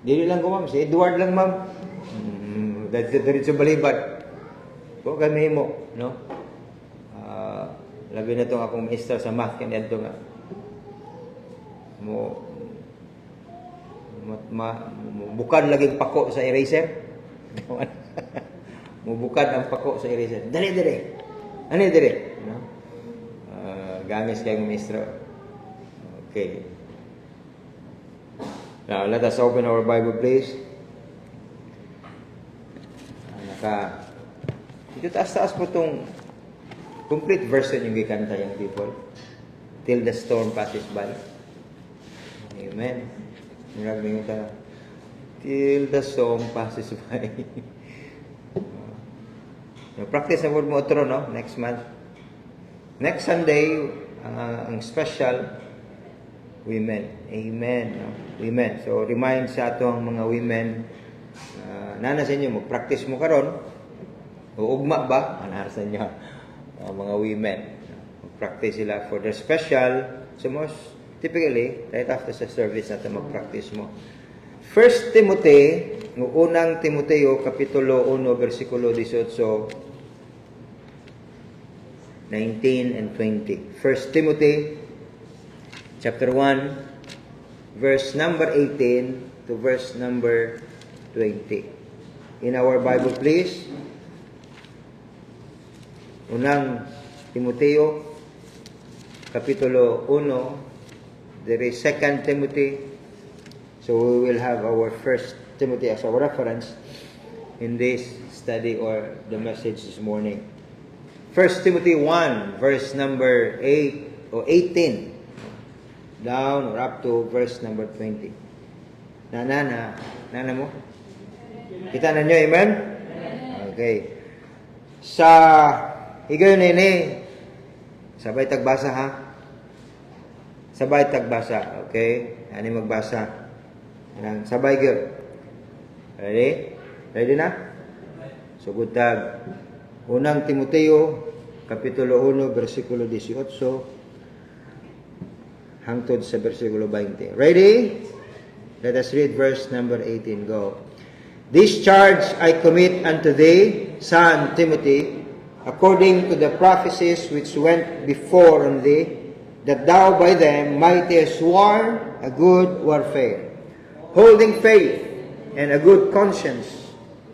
Dili lang ko ma'am, si Edward lang ma'am. Dari sa balibat. Ko kami mo, no? Labi na itong akong maestra sa math, kanya ito nga. Bukad laging pako sa eraser. Mubukad ang pako sa eraser. Dali. Ano dali? No? Gamis kayong maestro. Okay. Now, let us open our Bible, please. Ito taas-taas po itong complete version yung gikanta yung people. Till the storm passes by. Amen. Maraming ka. Till the storm passes by. Practice na mo otro, no? Next month. Next Sunday, ang special, women. Amen. No? Women. So, remind sa ato ang mga women, nana sa inyo, mag-practice mo karon. Uugma ba? Anahar sa inyo. Mga women. Mag-practice sila for their special. So, most typically, right after sa service natin mag-practice mo. 1 Timothy, unang Timoteo, Kapitulo 1, versikulo 18, 19 and 20. 1 Timothy, chapter 1, verse number 18 to verse number 20. In our Bible, please. Unang Timoteo, Kapitulo 1, there is 2 Timothy. So we will have our 1 Timothy as our reference in this study or the message this morning. 1 Timothy 1, verse number 8 or 18, down or up to verse number 20. Nana mo? Kita na nyo, amen? Okay. Sa higayon nini, sabay tagbasa ha? Sabay tagbasa, okay? Ani magbasa. Sabay gyud. Ready? Ready na? So good tag. Unang Timoteo, Kapitulo 1, versikulo 18, hangtod sa versikulo 20. Ready? Let us read verse number 18. Go. This charge I commit unto thee, son Timothy, according to the prophecies which went before on thee, that thou by them mightest war a good warfare, holding faith and a good conscience,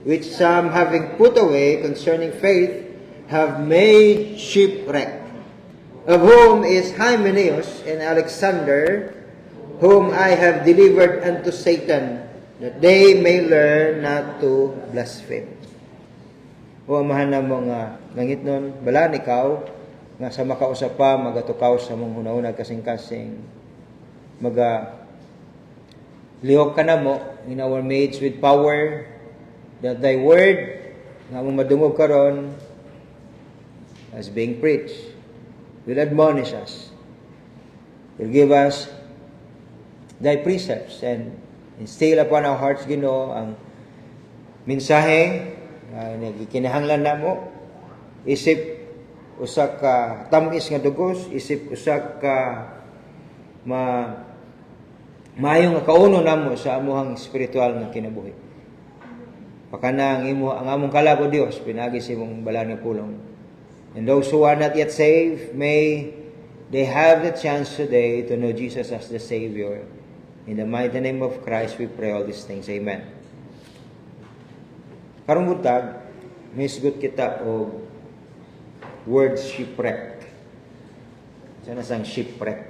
which some having put away concerning faith have made shipwreck, of whom is Hymenaeus and Alexander, whom I have delivered unto Satan, that they may learn not to blaspheme. O amahan na mga nangit nun, balaan ikaw, nga sa makausap pa, magatukaw sa mong hunahunag kasing-kasing, lihok ka na mo, in our maids with power, that thy word, nga mong madungog karon as being preached, will admonish us, will give us thy precepts, and instill upon our hearts, Ginoo, ang mensahe na gikinahanglan namo, isip usa ka tamis nga dugos, isip usa ka maayo nga kauno namo sa amuhang spiritual nga kinabuhi. Pakana ang among kalabo Dios pinagi sa imong balang nga pulong. And those who are not yet saved may they have the chance today to know Jesus as the Savior. In the mighty name of Christ, we pray all these things. Amen. Karong butag, misgot kita o word shipwreck. Sana sang shipwreck.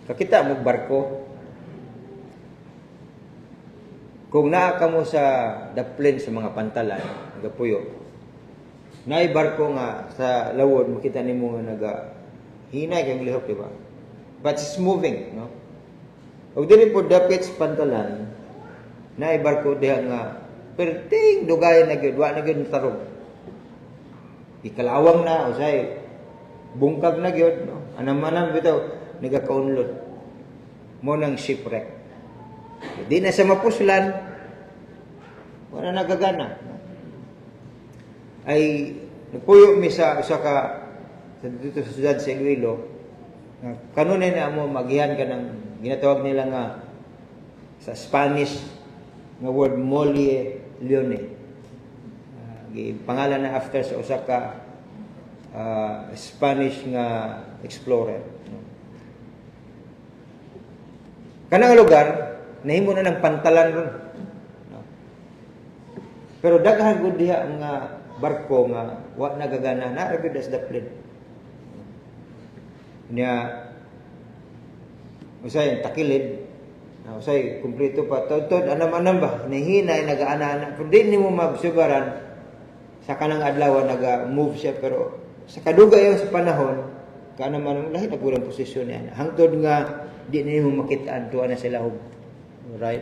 Kakita mo barko. Kung naa ka mo sa daplin sa mga pantalan, nagapuyo, naay barko nga sa lawod, makita nimo nga naga hinay kang lihok, di ba? But it's moving, no? Og dili po dapit sa pantalan, naay barko diha nga perting dugay na gyud, wa na gyud tarong. Ikalawang na usay bungkag na gyud, no? Anam-anam bitaw nagakaunlod. Mo nang shipwreck. Di na sa mapuslan, wala nagagana. Ay, nagpuyo mi sa usa ka dito sa siyudad sa Iloilo, kanunay na mo magihan ka ng ginatawag nila nga sa Spanish nga word mole leone. Pangalan na after sa usa ka Spanish nga explorer. Kanang lugar nahimo na ng pantalan ron. No? Pero daghan gud diha nga barko nga wa nagagana na ra gyud as daplin. Nya usay takilid, usay kumpleto pa tod anam-anam ba nahinay nagaana pero di nimo mabsugaran sa kanang adlaw naga-move siya pero sa kadugay sa panahon kana man lahi nagurang posisyon niya hangtod nga di nimo makitaan tuwa na sila hug. Right?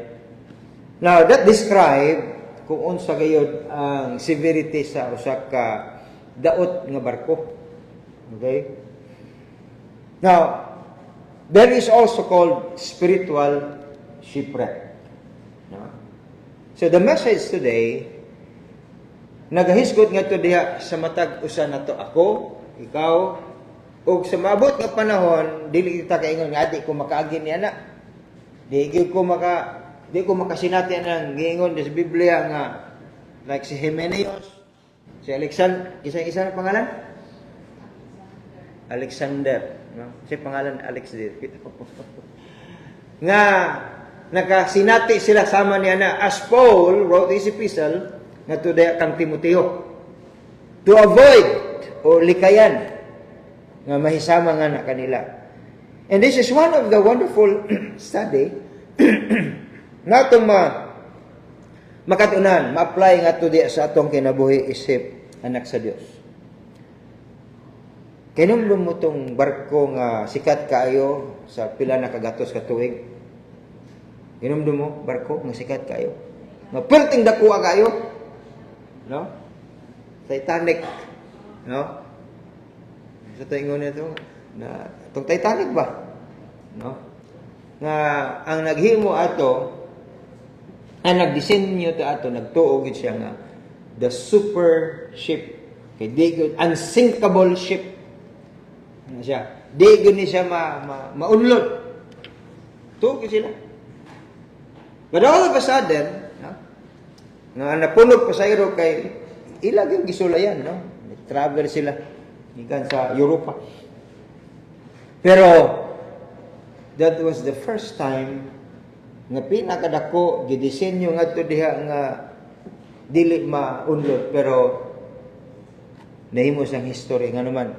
Now, that describe kung unsa gayud ang severity sa usa ka daot nga barko. Okay? Now, there is also called spiritual shipwreck. No? So, the message today, nagahisgot nga to diha sa matag usa nato ako, ikaw, ug sa maabot nga panahon, dili kita kaingon nga di ko makaagi ni ana. Di ko makasinati ang giingon sa Biblia nga like si Himeneos, si Alexander, isa na pangalan? Alexander, no? Si pangalan Alexander. Nga nakasinati sila sama niya na as Paul wrote his epistle nga to kang Timoteo to avoid o likayan nga mahisama nga na kanila. And this is one of the wonderful study nga itong makatunan, ma-apply nga ito sa atong kinabuhi isip anak sa Dios. Kinumdum mo itong barko nga sikat kaayo sa pila na kagatos ka tuig. Kinumdum mo barko nga sikat kaayo. Nga perting dakuha kaayo. No? Titanic. No? Sa taingon nito na itong Titanic ba? No? Nga ang naghimo ato, ang nagdisenyo to ato, nagtuog siya nga the super ship. Kay di unsinkable ship. Ano siya? Di ni siya maunlod. Tuog sila. But all of a sudden, no? Nga napunog pasayro kay ilag yung gisulayan, no? Travel sila ikan sa Europa. Pero that was the first time nga pinakadako gidisenyo ngadto diha nga dili maunlod pero nahimo sang history nga naman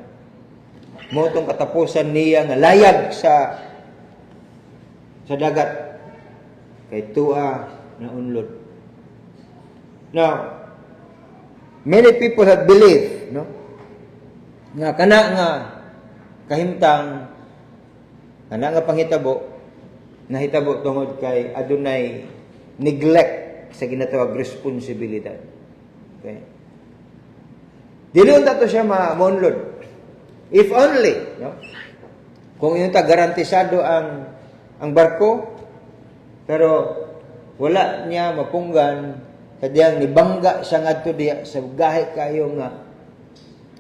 mo tong katapusan niya nga layag sa dagat kay tua na unlod. Now, many people have believed, no? Nga kana nga kahimtang kana nga panghitabo nahitabo tungod kay adunay neglect sa ginatawag responsibilidad. Okay? Dili unta to siya ma-unload. If only, no? Kung yung garantisado ang barko pero wala niya mapunggan kadiyang nibangga siya ngadto diya sa gahi kayo nga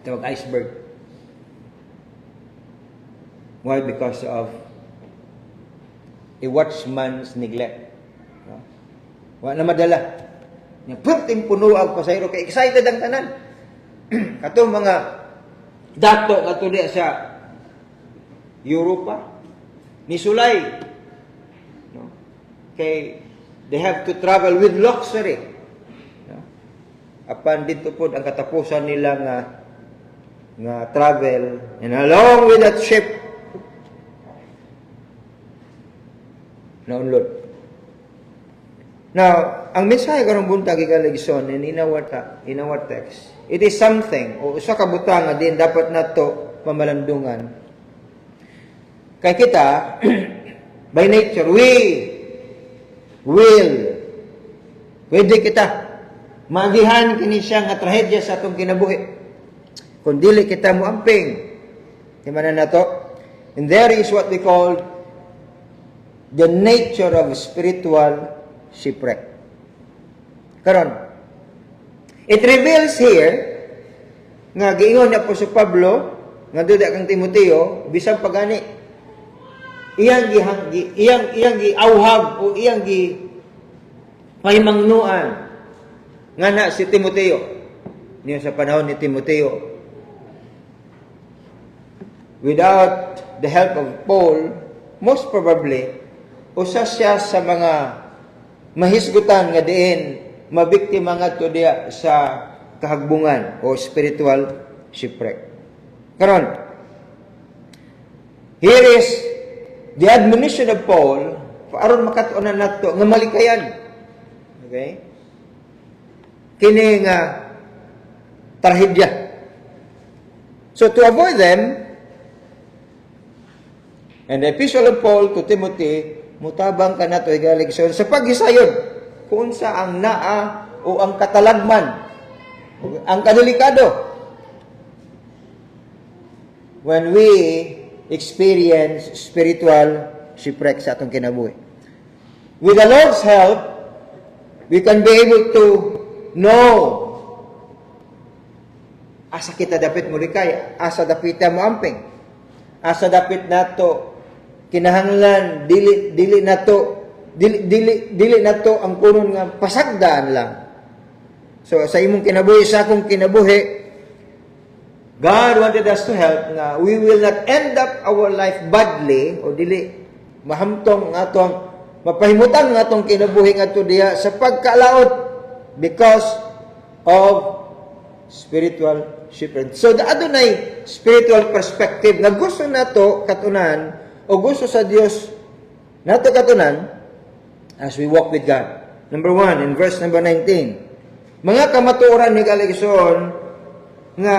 tawag iceberg. Why? Because of a watchman's neglect. No? Wala na madala. Yung perting puno ang pasayro kay excited ang tanan. Katong mga dato katuli sa Europa ni sulay, no? Kay they have to travel with luxury, no? Apan dito po ang katapusan nila nga travel, and along with that ship naunlod. Now, ang mensahe karong buntag igaligson in our text, it is something o usa ka butang nga din dapat nato pamalandungan. Kay kita by nature we will pwede kita maagihan kini siya nga trahedya sa atong kinabuhi kung dili kita moamping. Timanan nato, and there is what we call the nature of spiritual shipwreck. Karon, it reveals here nga giingon na po si Pablo nga duda kang Timoteo bisan pagani iyang giawhag o iyang gi pahimangnuan nga na si Timoteo niya sa panahon ni Timoteo. Without the help of Paul, most probably usa siya sa mga mahisgutan nga diin mabiktima ngadto diya sa kahagbungan o spiritual shipwreck. Karon, here is the admonition of Paul aron makatunan nato nga malikayan. Okay? Kini nga trahedya. So to avoid them, and the epistle of Paul to Timothy mutabang ka nato igaligson sa paghisayod kung sa ang naa o ang katalagman ang kadelikado when we experience spiritual shipwreck sa atong kinabuhi. With the Lord's help, we can be able to know asa kita dapat mulikay, asa dapat mo amping, asa dapat nato kinahanglan dili nato ang kunon nga pasagdaan lang. So sa imong kinabuhi, sa akong kinabuhi, God wanted us to help na we will not end up our life badly o dili mahamtong nga atong mapahimutan nga atong kinabuhi ngadto diha sa pagkalaot because of spiritual shipwreck. So adunay spiritual perspective nga gusto nato katunan o gusto sa Dios nato katunan as we walk with God. Number 1, in verse number 19. Mga kamatuoran ni kaligson nga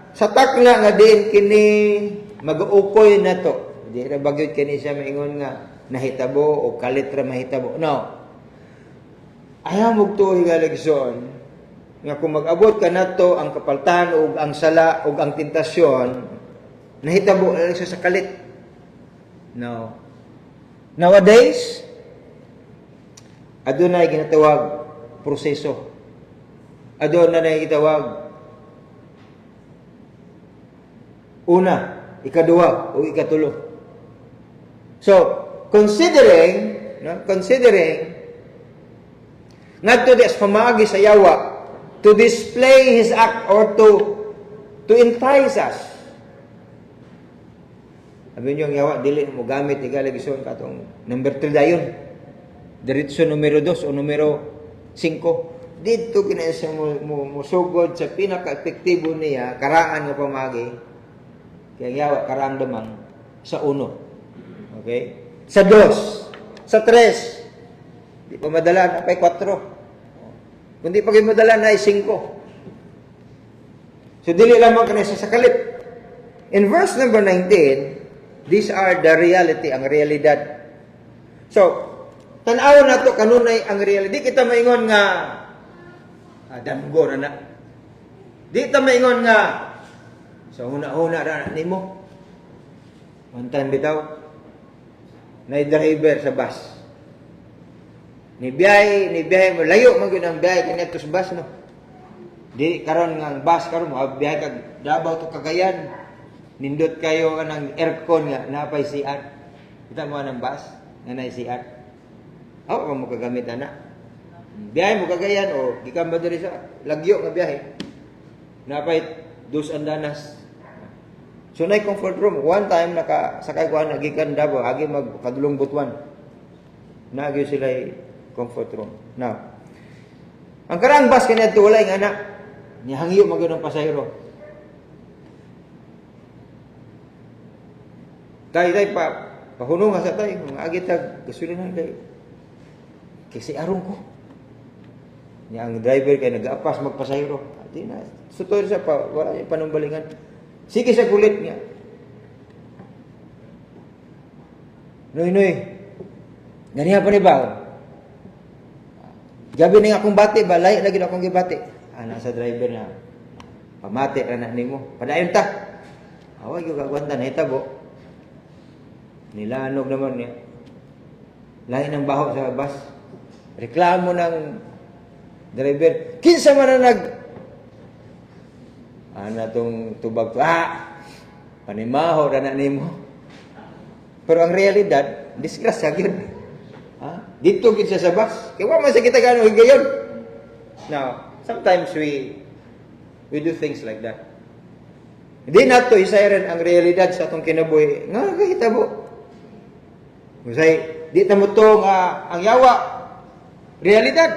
sa takna nga din kini mag-uukoy nato. Di ra bagyod kini siya maingon nga nahitabo o kalitra mahitabo. No. Ayaw mugtuo kaligson nga kung mag-abot ka nato ang kapaltan o ang sala o ang tentasyon, nahitabo lang siya sa kalit. No. Nowadays, adunay ginatawag proseso. Adunay gitawag una, ikaduha o ikatulo. So, considering ngadto di sa pamaagi sa yawa to display his act or to entice us. Sabi niyo, ang yawa, dili mo gamit, igaligison katong number 3 dayon. Diretso numero 2 o numero 5. Dito kinaya siya mo sugod sa pinaka-epektibo niya, karaan nga pamagi. Kaya yawa, karaan damang sa 1. Okay? Sa 2. Sa 3. Di pa madala na pa'y 4. Kung di pa kayo madala na ay 5. So, dili lamang ka na sa kalit. In verse number 19, these are the reality, ang realidad. So, tanaw na to kanunay ang realidad. Di kita maingon nga damgo na na. Di kita maingon nga sa una-una na nimo. One time bitaw, na-driver sa bus. Ni biyahe mo, layo man gyud ang biyahe kaniadto sa bus, no? Di karon nga ang bus karon biyahe kag Davao to Cagayan. Nindot kayo ng aircon nga, napay CR. Kita mo ng bus, nga na CR. Ako mo kagamit na. Biyahe mo Cagayan, o gikan ba diri sa lagyo nga biyahe. Napay dos andanas. So na comfort room. One time nakasakay ko nagikan Davao, agi magkadulong butuan. Nagyo sila comfort room. Now, ang karang bus kanya ito wala yung anak. Nihangyo magyud ng pasahero. Tay pahunong nga sa tay, mga agitag gasolina day. Kasi arong ko. Niya ang driver kay nag-apas magpasahero. Di na sutor sa wala yung panumbalingan. Sige sa kulit niya. Noy. Ganiya pa ni ba? Gabi na akong bati, balay lagi na akong gibati. Ana sa driver na. Pamati ra na nimo. Padayon ta. Awag yung kagwanta na hitabo. Nilanog naman niya. Lain ng baho sa bus. Reklamo ng driver. Kinsa man na tong tubag to. Panimaho ra na nimo. Pero ang realidad, disgrasya gyud. Dito gid siya sa bus. Kaya wa man sa kita gano higayon. Now, sometimes we do things like that. Hindi nato isayran ang realidad sa atong kinabuhi. Nga kahitabo. Usay, di ta mo to nga ang yawa. Realidad.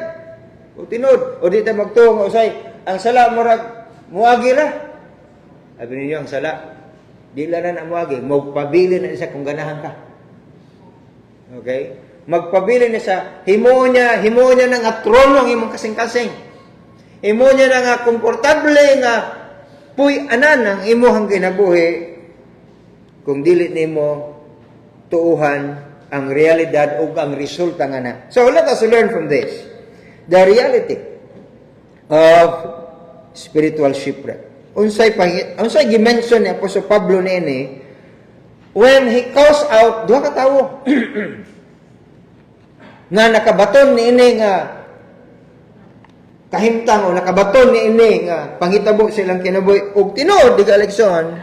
O tinod. O di ta magto nga usay. Ang sala murag muagi ra. Sabi ninyo ang sala. Di lang na muagi. Magpabili na siya kung ganahan ka. Okay? Magpabili na siya. Himo niya ng atrono ang imong kasing-kasing. Himo niya na nga komportable nga puy anan ang imuhang kinabuhi kung dili nimo tuuhan ang realidad o ang resulta nga na. So let us learn from this. The reality of spiritual shipwreck. Unsay gimension ni Apostol Pablo niini when he calls out duha ka tawo nga nakabaton niini nga kahimtang o nakabaton niini nga pangitabo silang kinabuhi ug tinuod di Alexon,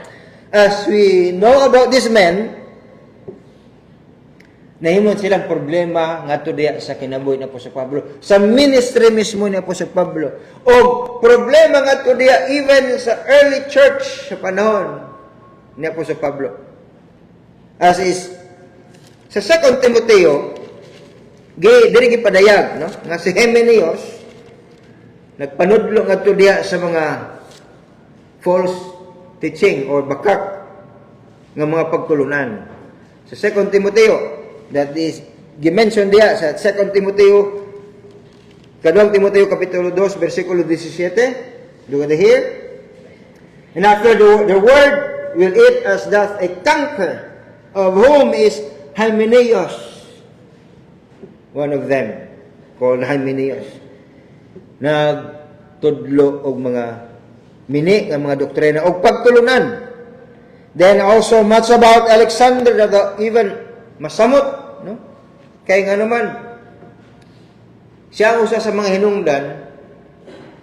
as we know about this man, nahimong silang problema ngadto diya sa kinabuhi ni Apostol Pablo, sa ministry mismo ni Apostol Pablo, o problema ngadto diya even sa early church sa panahon ni Apostol Pablo. As is sa 2 Timoteo, diri gipadayag no nga si Hymenaeus nagpanudlo ngadto diya sa mga false teaching or bakak nga mga pagtulunan. Sa 2 Timoteo, that is gimension diya sa 2 Timoteo, 2 Timoteo kapitulo 2 bersikulo 17. Look at here. And after the word will eat as doth a canker, of whom is Hymenaeus, one of them, called Hymenaeus. Nagtudlo og mga mini nga mga doktrina og pagtulunan. Then also much about Alexander that even masamot, no? Kay nga naman siya usa sa mga hinungdan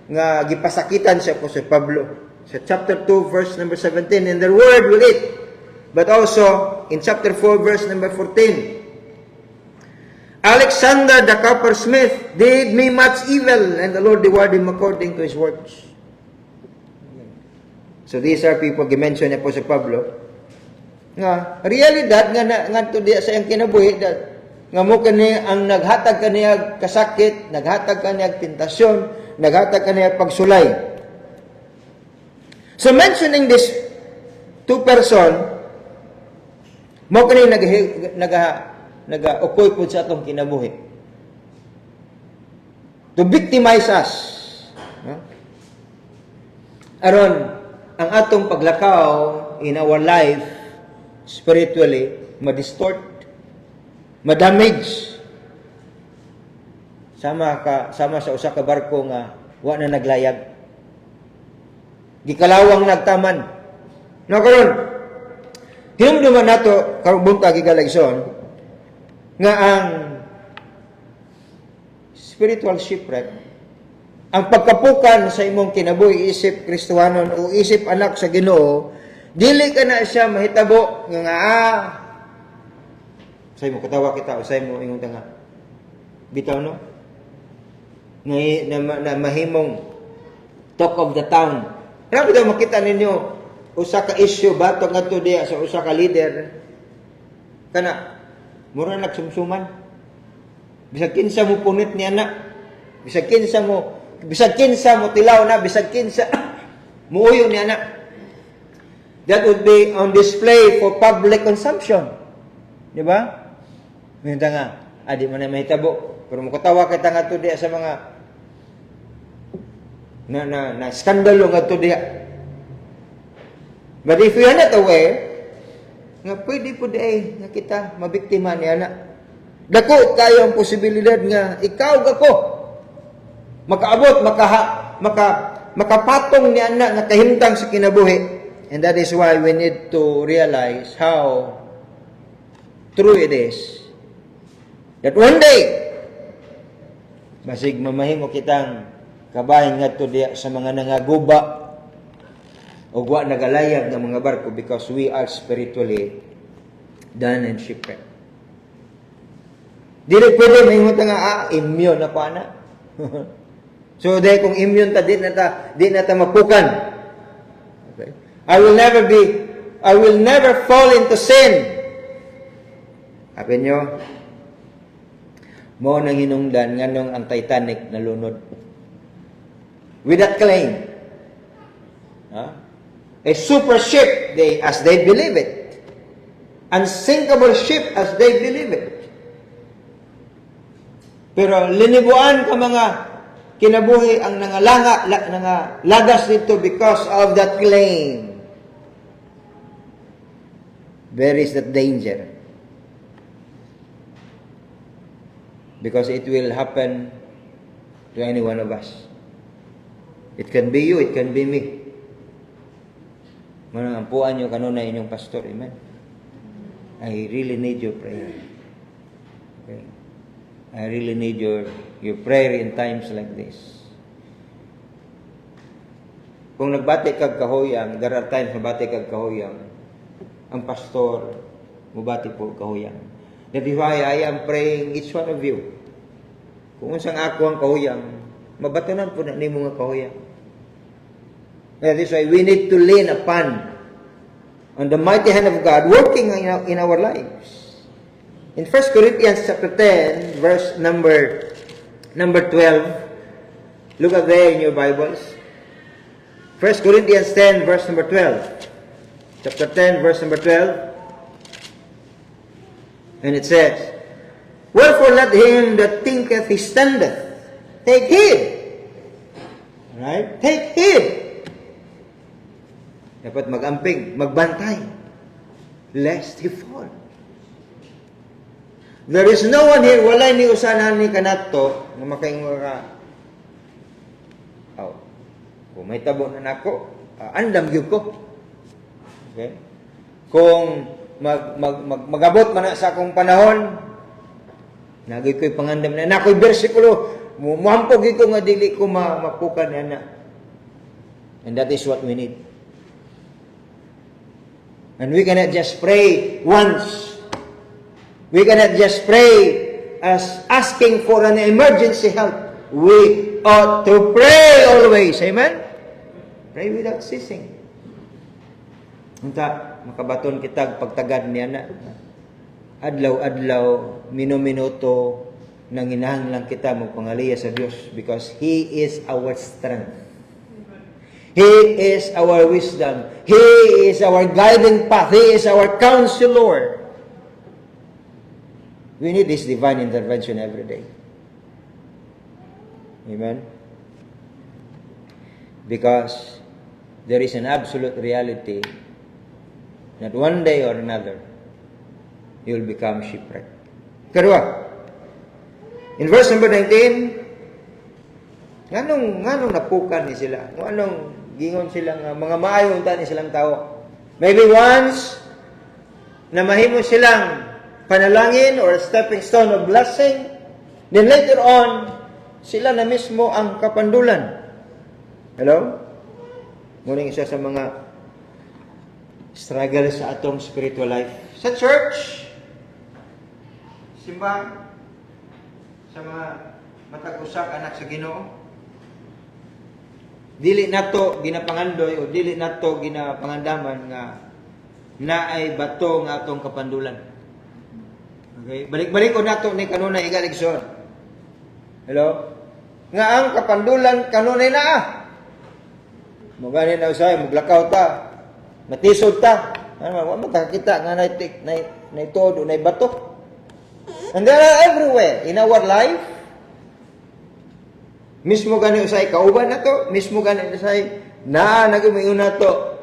nga gipasakitan siya po si Pablo sa chapter 2 verse number 17, and their word will eat. But also in chapter 4 verse number 14, Alexander the coppersmith did me much evil, and the Lord rewarded him according to his works. So these are people gimension ni Apostol Pablo nga realidad nga to diya sa iyang kinabuhi nga mo kani ang naghatag kaniya kasakit, naghatag kaniya tentasyon, naghatag kaniya pagsulay. So mentioning this two person, mo kani naga-ukoy po sa atong kinabuhi to victimize us, no? Aron ang atong paglakaw in our life spiritually ma-distort, ma-damage, sama sa usa ka barko nga wa na naglayag, gikalawang nagtaman. No karon hinumduman nato karong buntag gigalagson nga ang spiritual shipwreck, ang pagkapukan sa imong kinabuhi isip Kristohanon o isip anak sa Ginoo, dili ka na siya mahitabo nga say mo katawa kita o say mo ingon ta nga bitaw no na mahimong talk of the town. Grabe daw makita ninyo usa ka issue batok ngadto diya sa usa ka leader kana mura nagsumsuman. Bisag kinsa mo punit niya na, bisag kinsa mo tilaw na, bisag kinsa muuyo niya na. That would be on display for public consumption. Di ba? Minta nga, di man na mahitabo. Pero makatawa kita nga to diya sa mga na skandalo nga to diya. But if you are not aware, nga pwede po diay nga kita mabiktima niya na. Dako kayo ang posibilidad nga ikaw gako makaabot makapatong niya na nga kahimtang sa kinabuhi. And that is why we need to realize how true it is that one day masig mamahimo kitang kabahin ngadto diya sa mga nangaguba o wa nagalayag ng mga barko because we are spiritually done and shipwrecked. Dili pwede mahimot nga immune na pa na. So dahil kung immune ta di na ta mapukan. Okay. I will never fall into sin. Sabi nyo, mo nang hinungdan nganong ang Titanic nalunod. With that claim. A super ship, as they believe it. Unsinkable ship as they believe it. Pero linibuan ka mga kinabuhi ang lagas dito because of that claim. There is that danger. Because it will happen to any one of us. It can be you, it can be me. Manang ampuan nyo kanuna inyong pastor. Amen. I really need your prayer. Okay. I really need your prayer in times like this. Kung nagbati kag kahuyang, there are times nagbati kag kahuyang, ang pastor, mubati po kahuyang. That is why I am praying each one of you. Kung unsang ako ang kahuyang, mabatanan po na nimo nga kahuyang. That is why we need to lean upon on the mighty hand of God working in our lives. In 1 Corinthians chapter 10, verse number 12, look at there in your Bibles. 1 Corinthians 10, verse number 12. Chapter 10, verse number 12. And it says, wherefore let him that thinketh he standeth take heed. Right? Take heed. Dapat mag-amping, magbantay, lest he fall. There is no one here, walay ni usanan ni kanato, na makaingo ka, kung may tabo na nako, andam gyud ko. Okay? Kung magabot man na sa akong panahon, nagay ko'y pangandam na, nako'y bersikulo, muhampog ko nga dili ko mapukan na. And that is what we need. And we cannot just pray once. We cannot just pray as asking for an emergency help. We ought to pray always. Amen? Pray without ceasing. Unta, makabaton kita pagtagad niya na. Adlaw-adlaw, minuto, nanginahang lang kita magpangaliya sa Diyos because He is our strength. He is our wisdom. He is our guiding path. He is our counselor. We need His divine intervention every day. Amen? Because there is an absolute reality that one day or another, you will become shipwrecked. Kedua, in verse number 19, nganong napukan ni sila? Nganong gingon sila nga mga maayo unta ni silang tao. Maybe once na mahimo silang panalangin or stepping stone of blessing, then later on sila na mismo ang kapandulan. Hello? Muling isa sa mga struggle sa atong spiritual life. Sa church, simbahan, sa mga matag-usak anak sa Ginoo, dili nato ginapangandoy o dili nato ginapangandaman nga naay bato nga atong kapandulan. Okay? Balik-balik ko nato ni kanunay igaleksyon. Hello? Nga ang kapandulan kanunay naa. Mo gani na usay maglakaw ta. Matisod ta. Ano wa makakita nga nay todo nay bato. And they are everywhere in our life. Mismo gani usay kauban na to, mismo gani usay na nagumayon na to.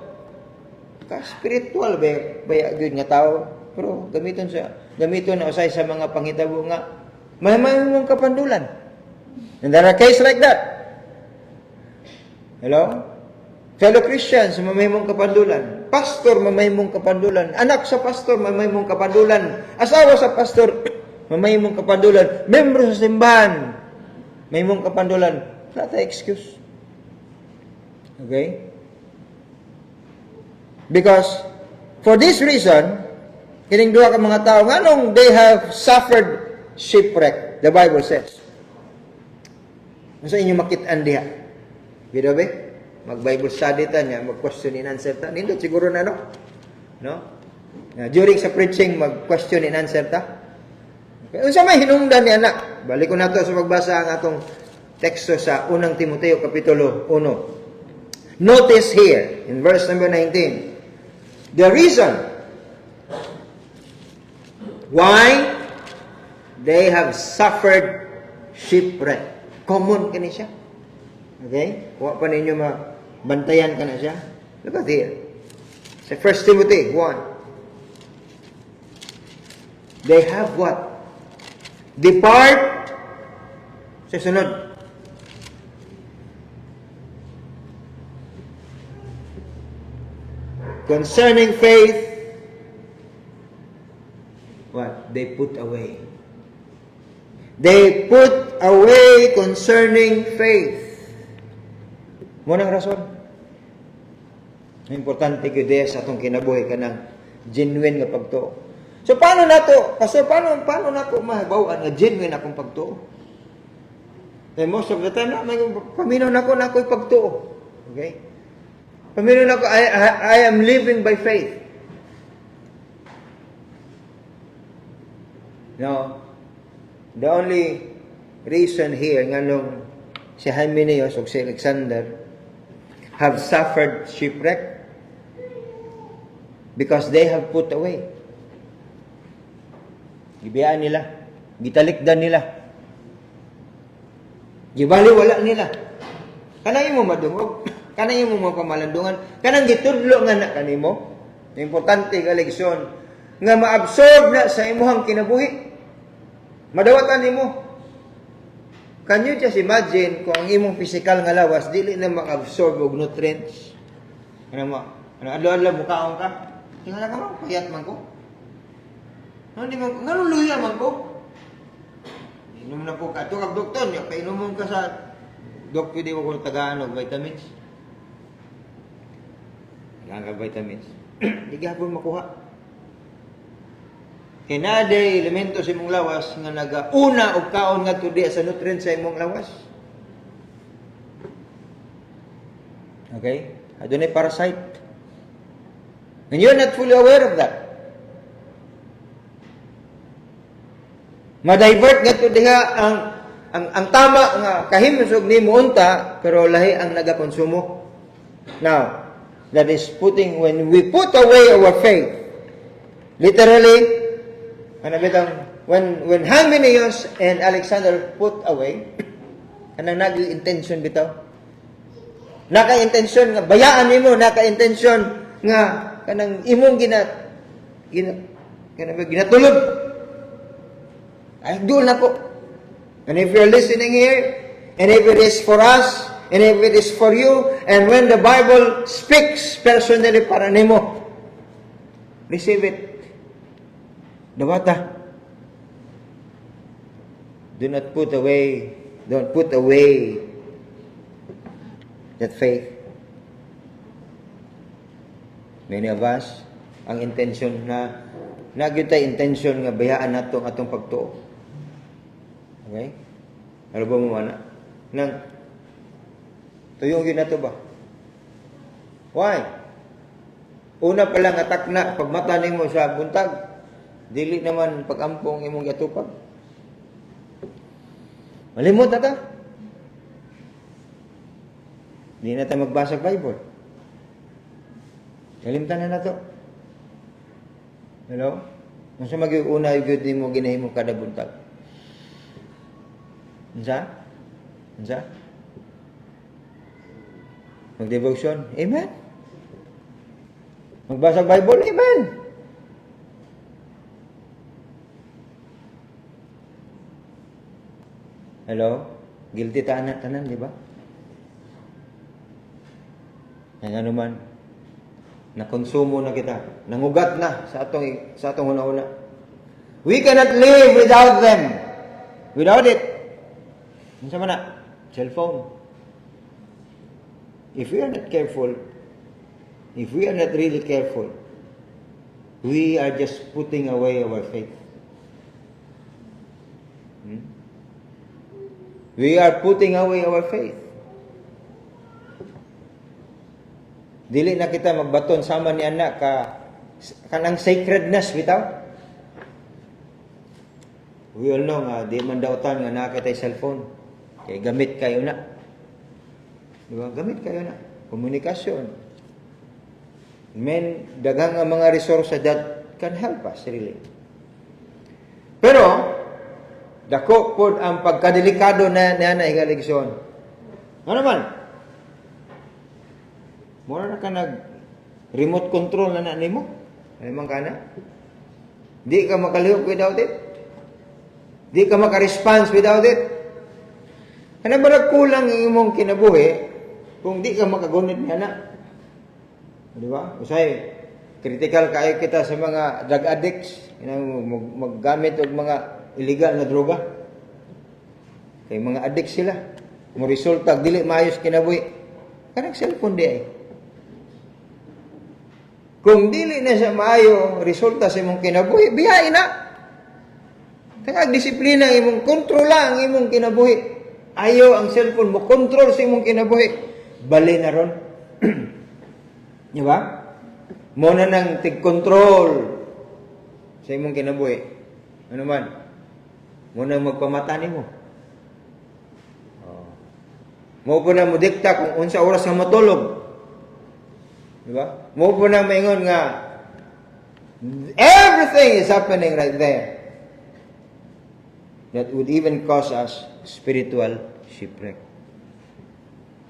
Ka spiritual ba gyud nga tao, pero gamiton na usay sa mga panghitabo nga may mong kapandulan. And there are cases like that. Hello? Fellow Christians, mamay mong kapandulan. Pastor, mamay mong kapandulan. Anak sa pastor, mamay mong kapandulan. Asawa sa pastor, mamay mong kapandulan. Membro sa simbahan, may mong kapandulan. Not an excuse. Okay? Because, for this reason, kining duha ka mga tao, nganong they have suffered shipwreck, the Bible says. Sa inyo makit-an diha. Bidabe? Mag-Bible study ta niya, mag-question and answer ta. Nindot siguro na, no? No? During sa preaching, mag-question and answer ta. Okay. Unsa may hinungdan niya na? Balik ko na to sa pagbasa ang atong teksto sa unang Timoteo kapitulo 1. Notice here, in verse number 19, the reason why they have suffered shipwreck. Common kani siya. Okay? Wa pa ninyo mabantayan ka na siya. Look at here. Sa 1 Timothy 1. They have what? Depart sa sunod. Concerning faith, what? They put away. They put away concerning faith. Munang rason. Importante gyud sa atong kinabuhi kanang genuine nga pagtuo. So paano nato? Pastor, paano nato mahibaw-an nga genuine akong pagtuo? Kaya most of the time na may paminaw nako pagtuo. Okay? Paminaw nako I am living by faith. No. The only reason here nganong si Hymenaeus o si Alexander have suffered shipwreck because they have put away. Gibiyaan nila, gitalikdan nila, gibaliwala nila. Kanang imo madungog, kanang imo mapamalandungan, kanang gitudlo nga na kanimo. Importante nga leksyon nga maabsorb na sa imuhang kinabuhi. Madawatan nimo. Can you just imagine kung ang imong physical nga lawas dili na mag-absorb og nutrients? Adlaw-adlaw mukaon ka. Tingala ka mo, payat man ko. Nganong luya man ko? Inom na po ka. Ito kag doktor niya, painom ka sa dok, pwede mo kung tagaan og vitamins. Tagaan ka vitamins. Di gapon makuha. Kinaday elemento sa imong lawas nga nagauna og kaon nga tudi sa nutrients sa imong lawas. Okay? Adunay parasite. And you're not fully aware of that. Ma-divert nga to diha ang tama nga kahimsog nimo unta pero lahi ang nagakonsumo. Now, that is putting when we put away our faith. Literally, when Hymenaeus and Alexander put away, kanang nag-intention bitaw. Naka-intention nga bayaan nimo, naka-intention nga kanang imong ginatulog. Ay doon na po. And if you're listening here, and if it is for us, and if it is for you, and when the Bible speaks personally para nimo, receive it. Dawata. Don't put away that faith. Many of us, ang intention na nagyud tay intention nga bayaan nato atong pagtuo. Okay? Ano ba mo ana? Nang Tuyong yun na to ba? Why? Una pa lang atak na, pagmata nimo sa buntag, dili naman pag-ampong imong yatupag. Malimot na ta. Di na tayo magbasa Bible. Kalimtan na to. Hello? Kung sa mag-iuna, yung mo ginahimo kada buntag. Unsa? Unsa? Mag-devotion? Amen? Magbasa Bible? Amen? Hello? Guilty tanan, di ba? Ang ano man, nakonsumo na kita. Nangugat na sa atong una-una. We cannot live without them. Without it. Ano sa mana? Cellphone. If we are not careful, if we are not really careful, we are just putting away our faith. We are putting away our faith. Dili na kita magbaton sama ni anak kanang sacredness bitaw. We all know nga di man dautan nga naa tay cellphone. Kay gamit kayo na. Di ba? Gamit kayo na. Komunikasyon. Men daghang nga mga resources that can help us really. Pero dako pod ang pagkadelikado na higaligsyon. Ano man? Mura na ka remote control na nimo. Alimang ka na. Di ka makalihok without it. Di ka makaresponse without it. Ano ba kulang ang imong kinabuhi kung di ka makagunit niya na? Di ba? Usay, critical kayo kita sa mga drug addicts. Maggamit og mga illegal na droga. Kay mga addicts sila. Mo resulta dili maayos kinabuhi. Kanang cellphone di ay. Kung dili na sa maayo resulta sa imong kinabuhi, biyahe na. Kaya disiplina imong kontrola ang imong kinabuhi. Ayaw ang cellphone mo control sa imong kinabuhi. Bali na ron. Di ba? Mo na nang tig-control sa imong kinabuhi. Ano man? Mo na magpamata nimo. Mo po na mo dikta kung unsa oras ka matulog. Di ba? Mo po na maingon nga everything is happening right there. That would even cause us spiritual shipwreck.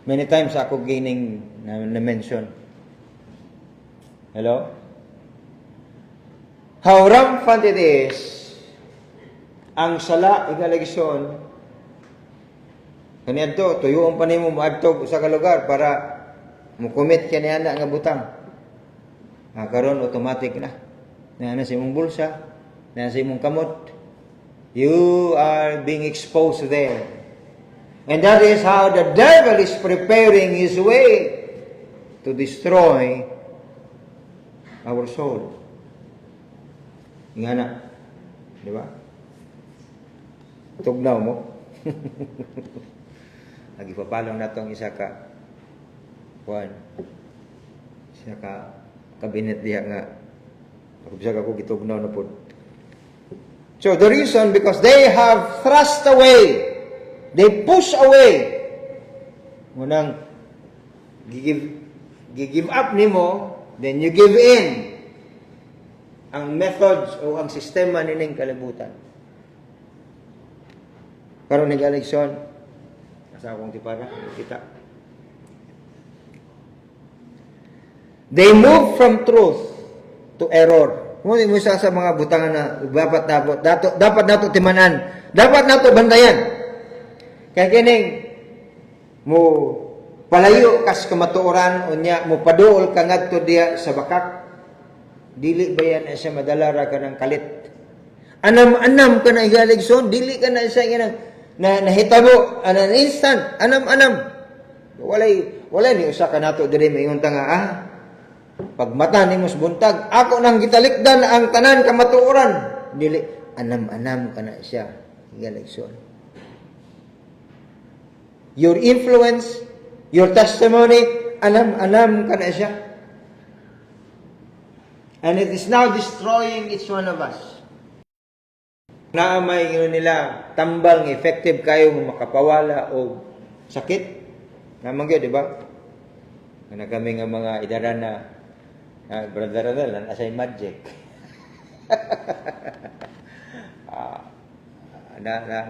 Many times ako gaining na-mention. Hello? How rampant it is ang sala igalagisyon kaniadto tuyuon pa nimo moadtog sa lugar para mo-commit kaniya na nga butang. Karon automatic na. Na sa imong bulsa, na sa imong kamot. You are being exposed there. And that is how the devil is preparing his way to destroy our soul. Nga na. Di ba? Tugnaw mo. Lagi papalong na itong isa ka kabinet diha nga ako bisa ako gitugnaw na po. So the reason, because they have thrust away, they push away. Munang give up nimo, then you give in ang methods o ang sistema nining kalibutan. Karon ni election, asa akong tipara kita. They move from truth to error. Mo isa sa mga butangan na dapat nato timanan, dapat nato bantayan. Kaya kining mo palayo kas kamatuoran unya mo paduol ka ngadto diya sa bakak. Dili ba yan siya madala ra ka ng kalit? Anam ka na igaligson, dili ka na siya na nahitabo an instant, anam. Walay ni usa ka nato diri mayon ta nga pagmata ni mos buntag, ako nang gitalikdan ang tanan kamatuoran. Dili, anam ka na siya. Igaligson. Your influence Your testimony, anam ka na siya. And it is now destroying each one of us. Naamay nila tambal ng effective kayo makapawala o sakit. Namang yun, di ba? Na kami nga mga idaran na brother na asay magic.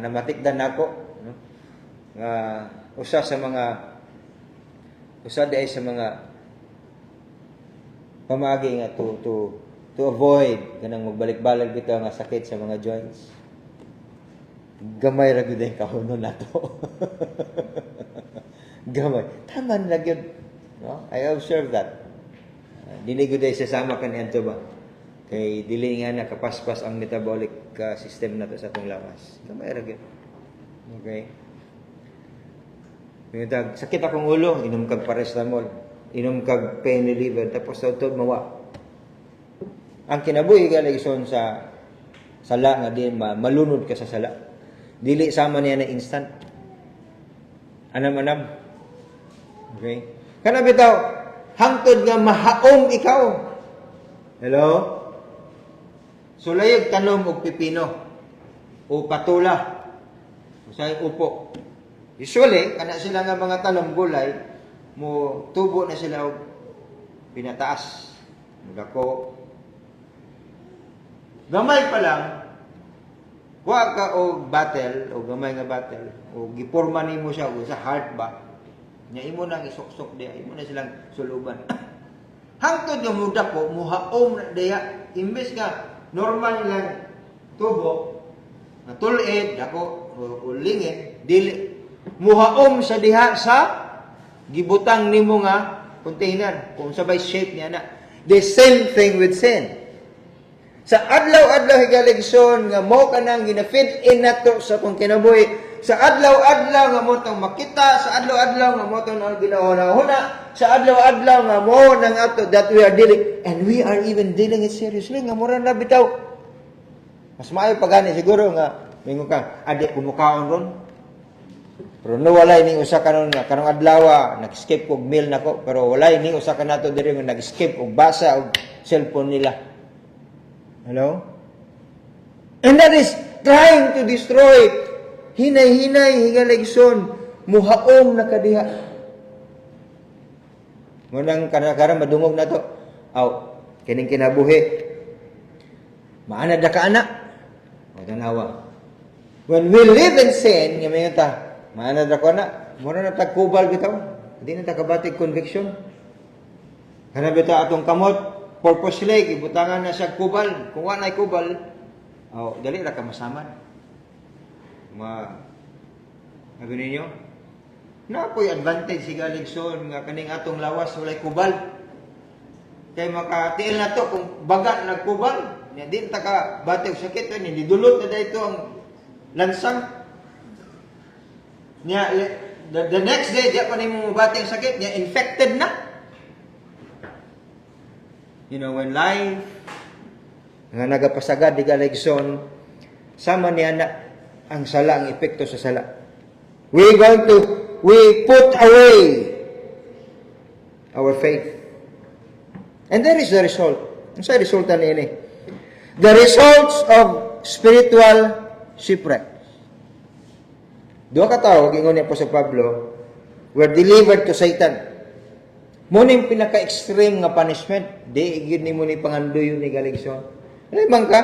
Namatikdan ako. No? Usa di sa mga pamagi nga to avoid kanang magbalik-balik bitaw nga sakit sa mga joints. Gamay ra gyud ang kahunon nato. Gamay. Taman ra gyud. No? I observe that. Dili gyud ay sasama kaniadto ba? Kay dili nga nakapaspas ang metabolic system nato sa atong lawas. Gamay ra gyud. Okay? Yung sakit akong ulo, inom kag paracetamol, inom kag pain reliever, tapos taud mawa. Ang kinabuhi galigson sa sala nga din malunod ka sa sala. Dili sama niya na instant. Anam-anam. Okay? Kana bitaw hangtod nga mahaom ikaw. Hello? Sulayog tanom og pipino o patula. Usay upo. Usually, kana sila nga mga tanom gulay, mo tubo na sila og pinataas. Dako. Gamay pa lang, wa ka og battle, o gamay nga battle, o giporma nimo siya og sa heart ba. Nya imo nang isok-sok diha, imo na silang suluban. Hangtod nga muda ko, muhaom na diha, imbes nga normal lang tubo, na tulid, dako, o lingit, dili, muhaom sa diha sa gibutang nimo nga container kung sabay shape niya na. The same thing with sin. Sa adlaw-adlaw higaligson nga mo kanang gina-fit in nato sa kung kinabuhi, sa adlaw-adlaw nga mo tong makita, sa adlaw-adlaw nga mo tong ginahuna, sa adlaw-adlaw nga mo nang ato that we are dealing, and we are even dealing it seriously nga mura na bitaw. Mas maayo pagani siguro nga mingon ka, adik kumukaon ron. Pero no walay ning usa karon nga karong adlaw nag-skip og meal nako, pero walay ning usa ka nato diri nga nag-skip og basa og cellphone nila. Hello? And that is trying to destroy. Hinay-hinay higaligson, muhaong na kadiha. Ngunang karang madungog na to. Aw, kining kinabuhi. Maana da ka anak. O tanawa. When we live in sin, ngayon ta, maana da ko anak. Mura na tagkubal bitaw. Hindi na takabatig conviction. Hanap bitaw atong kamot. Purposely, ibutangan na siya kubal. Kung wala na kubal, dali ra ka masaman. Sabi ninyo, na po'y advantage si Galigson nga kaning atong lawas walay kubal. Kay makatiil na to kung baga nagkubal. Hindi ta ka batay og sakit. Hindi dulot na dito ang lansang. The next day, di pa nimo batay ang sakit. Infected na. You know, when life nga nagapasagad di Galigson, sama niya na ang sala, ang epekto sa sala. We put away our faith. And there is the result. Ano sa resulta niya ni? The results of spiritual shipwreck. Dua ka tao, gingon niya po sa Pablo, were delivered to Satan. Muning pinaka-extreme nga punishment, di igid ni mo ni panganduyo ni Galigson. Alam ka?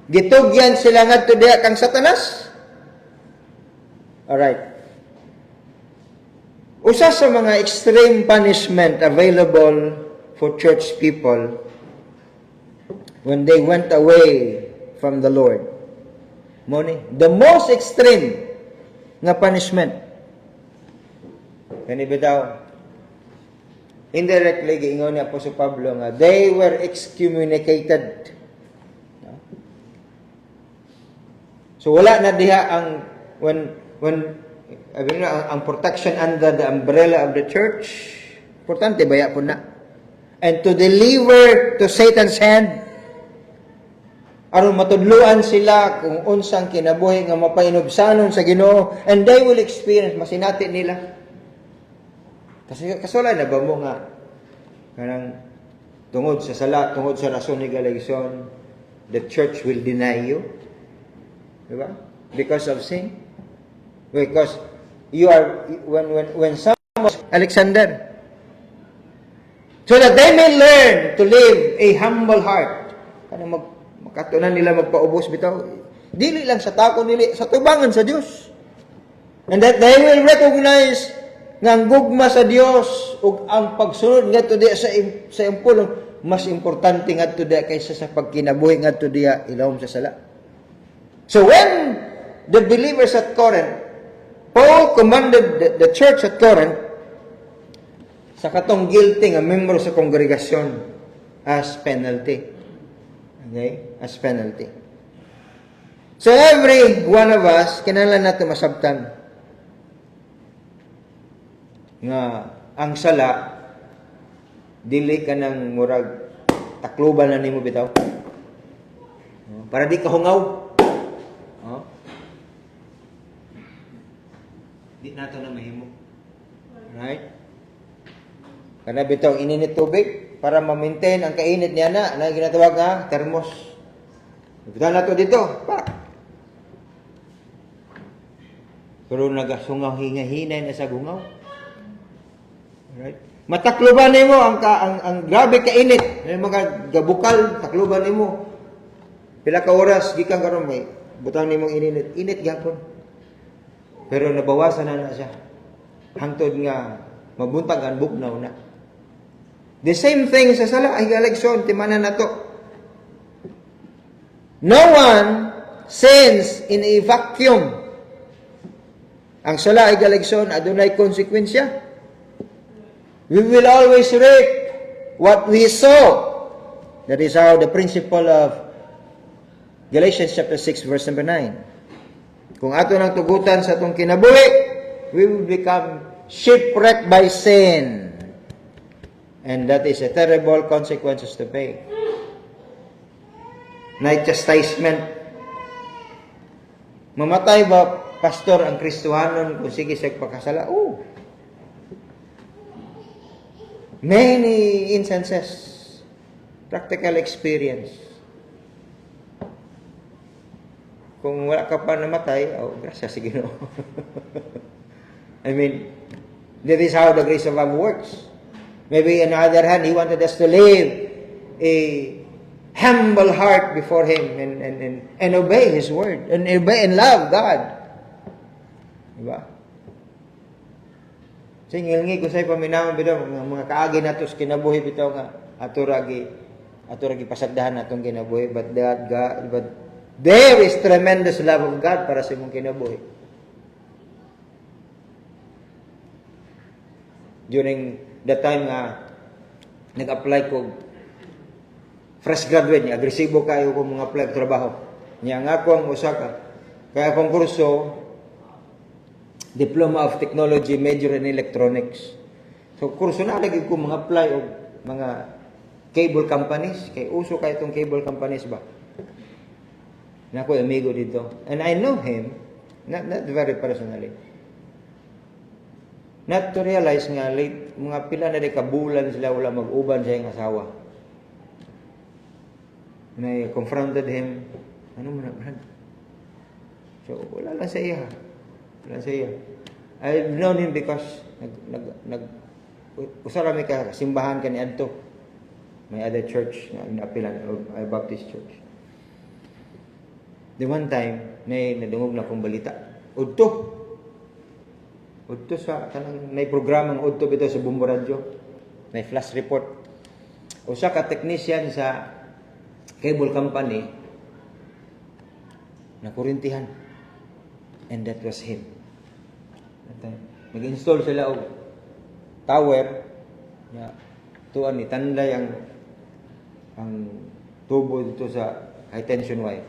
Gitugyan sila ngadto diha kang Satanas. Alright. Usa sa mga extreme punishment available for church people when they went away from the Lord. The most extreme nga punishment. Kani bitaw indirectly giingon ni Apostol Pablo nga they were excommunicated. So wala na diha ang when ang protection under the umbrella of the church. Importante baya po na. And to deliver to Satan's hand aron matudluan sila kung unsang kinabuhi nga mapainobsanon sa Ginoo, and they will experience masinati nila Kasi kasulay na ba mo nga kanang tungod sa sala, tungod sa rason ni Galigson, the church will deny you? Diba? Because of sin. Because you are when someone Alexander, so that they may learn to live a humble heart. Kanang makatunan nila magpaubos bitaw. Dili lang sa tako nili, sa tubangan sa Dios. And that they will recognize nga ang gugma sa Dios ug ang pagsunod ngadto diya sa impulong mas importante ngadto diya kaysa sa pagkinabuhi ngadto diya ilawom sa sala. So when the believers at Corinth, Paul commanded the church at Corinth sa katong guilty nga membro sa kongregasyon as penalty. Okay? As penalty. So every one of us kinahanglan nato masabtan nga ang sala dili ka nang murag takluban na nimo bitaw para di ka hungaw. Di nato na mahimo, right? Kana bitaw ininit tubig para ma-maintain ang kainit niya na ginatawag nga thermos. Bitaw nato dito pa, pero nagasungaw hinga-hinay na sa gungaw. Right? Matakluban nimo ang grabe ka init. Mga gabukal takluban nimo. Pila ka oras gikan karon may butang nimo ininit. Init gyapon. Pero nabawasan na siya. Hangtod nga mabuntag ang bugnaw na. The same thing sa sala ay Galigson timanan nato. No one sins in a vacuum. Ang sala ay Galigson adunay konsekwensya. We will always reap what we sow. That is how the principle of Galatians chapter 6 verse number 9. Kung ato nang tugutan sa atong kinabuhi, we will become shipwrecked by sin. And that is a terrible consequences to pay. Night chastisement. Mamatay ba, pastor, ang Kristohanon kung sige sa pagkasala? Oh. Many instances, practical experience. Kung wala ka pa namatay, oh, grasya, sige no. I mean, that is how the grace of God works. Maybe on the other hand, He wanted us to live a humble heart before Him and obey His word and obey and love God. Diba? Singilngi ko say paminawan bitaw mga kaagi nato sa kinabuhi bitaw nga ato ragi pasagdahan natong kinabuhi but there is tremendous love of God para sa imong kinabuhi. During the time nga nag-apply ko fresh graduate niya, agresibo kayo ko mga apply trabaho. Niya nga ko ang usa ka kaya akong kurso Diploma of Technology, major in electronics. So, kurso na lagi ko mga apply o mga cable companies. Kay uso kay itong cable companies ba? Na ako amigo dito. And I know him, not very personally. Not to realize nga, late, mga pila na di kabulan sila wala mag-uban sa iyong asawa. And I confronted him. Ano mo na, Brad? So, wala lang sa iya. I've known him because usara may ka simbahan ka ni adto. May other church na inapilan a Baptist church. The one time may nadungog na kong balita. Udto sa kanang may programang udto bitaw sa Bumbo Radio. May flash report. Usa ka technician sa cable company na kurintihan. And that was him. Nag-install sila og tower na tuan ni tanday ang tubo dito sa high tension wire.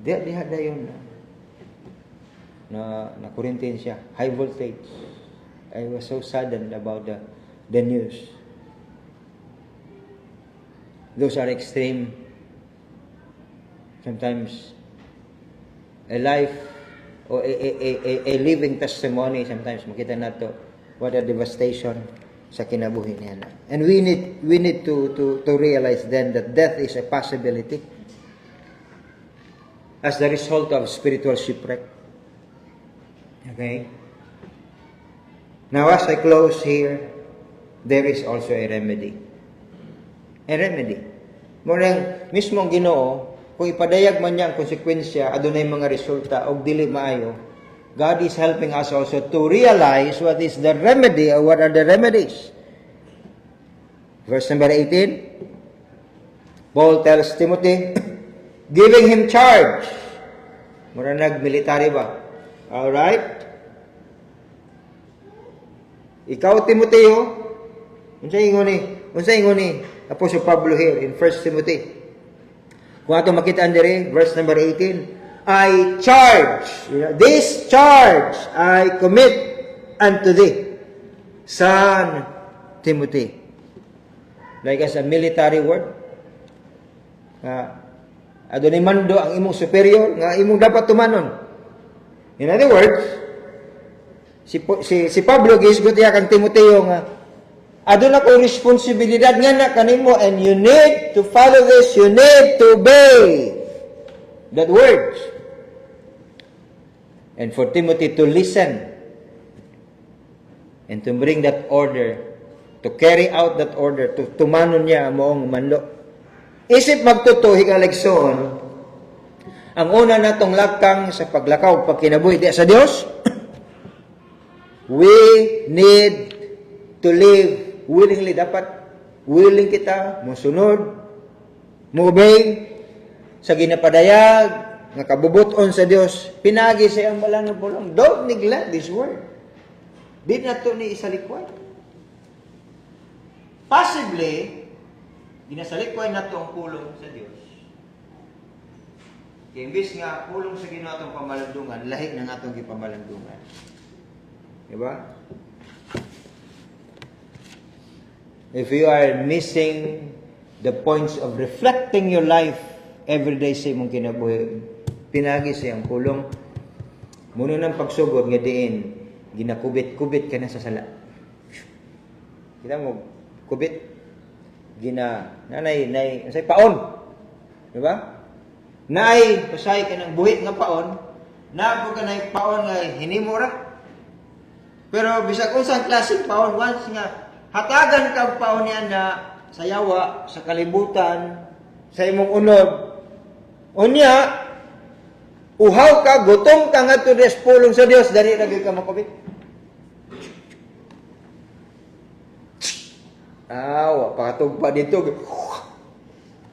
Diha dayon na kurintihan siya, high voltage. I was so saddened about the news. Those are extreme. Sometimes a life o a living testimony sometimes makita nato what a devastation sa kinabuhi niya. And we need to realize then that death is a possibility as the result of spiritual shipwreck. Okay? Now, as I close here, there is also a remedy. A remedy. Murang mismong Ginoo, kung ipadayag man niya ang konsekwensya, adunay mga resulta og dili maayo, God is helping us also to realize what is the remedy or what are the remedies. Verse number 18, Paul tells Timothy, giving him charge. Mura nag-military ba? Alright? Ikaw, Timoteo, unsay ingon ni Apostle Pablo here in 1 Timothy. Kung ato makitaan dire, verse number 18, I charge, this charge I commit unto thee, son Timothy. Like as a military word. Adunay mando ang imong superior nga imong dapat tumanon. In other words, si Pablo gisgot iya kang Timoteo nga aduna ko responsibilidad nga na kanimo, and you need to follow this, you need to obey that words. And for Timothy to listen and to bring that order, to carry out that order, to tumanon niya moong manlo. Isip magtuto higaligsoon, ang una natong lakang sa paglakaw pagkinabuhi di sa Dios, we need to live willingly. Dapat willing kita mosunod, mo-obey sa ginapadayag nga kabubuton sa Dios. Pinagi sa iyang balang bulong. Don't neglect this word. Di na to ni isalikwan. Possibly, ginasalikwan na to ang pulong sa Dios. Kaya imbis nga pulong sa Ginoo atong pamalandungan, lahi na atong gipamalandungan. Diba? If you are missing the points of reflecting your life every day sa imong kinabuhi, pinagi sa iyang pulong, muna ng pagsugod nga diin, ginakubit-kubit ka na sa sala. Kita mo, kubit, nanay, say paon. Diba? Nay, pasay ka ng buhit nga paon, naabo ka na paon nga hinimura. Pero bisag unsang klaseng paon, once nga, hatagan ka paon niya na sa yawa, sa kalibutan, sa imong unod. Unya, uhaw ka, gutom ka nga to des pulong sa Dios, dali ra gyud ka makubit. Pakatog pa dito.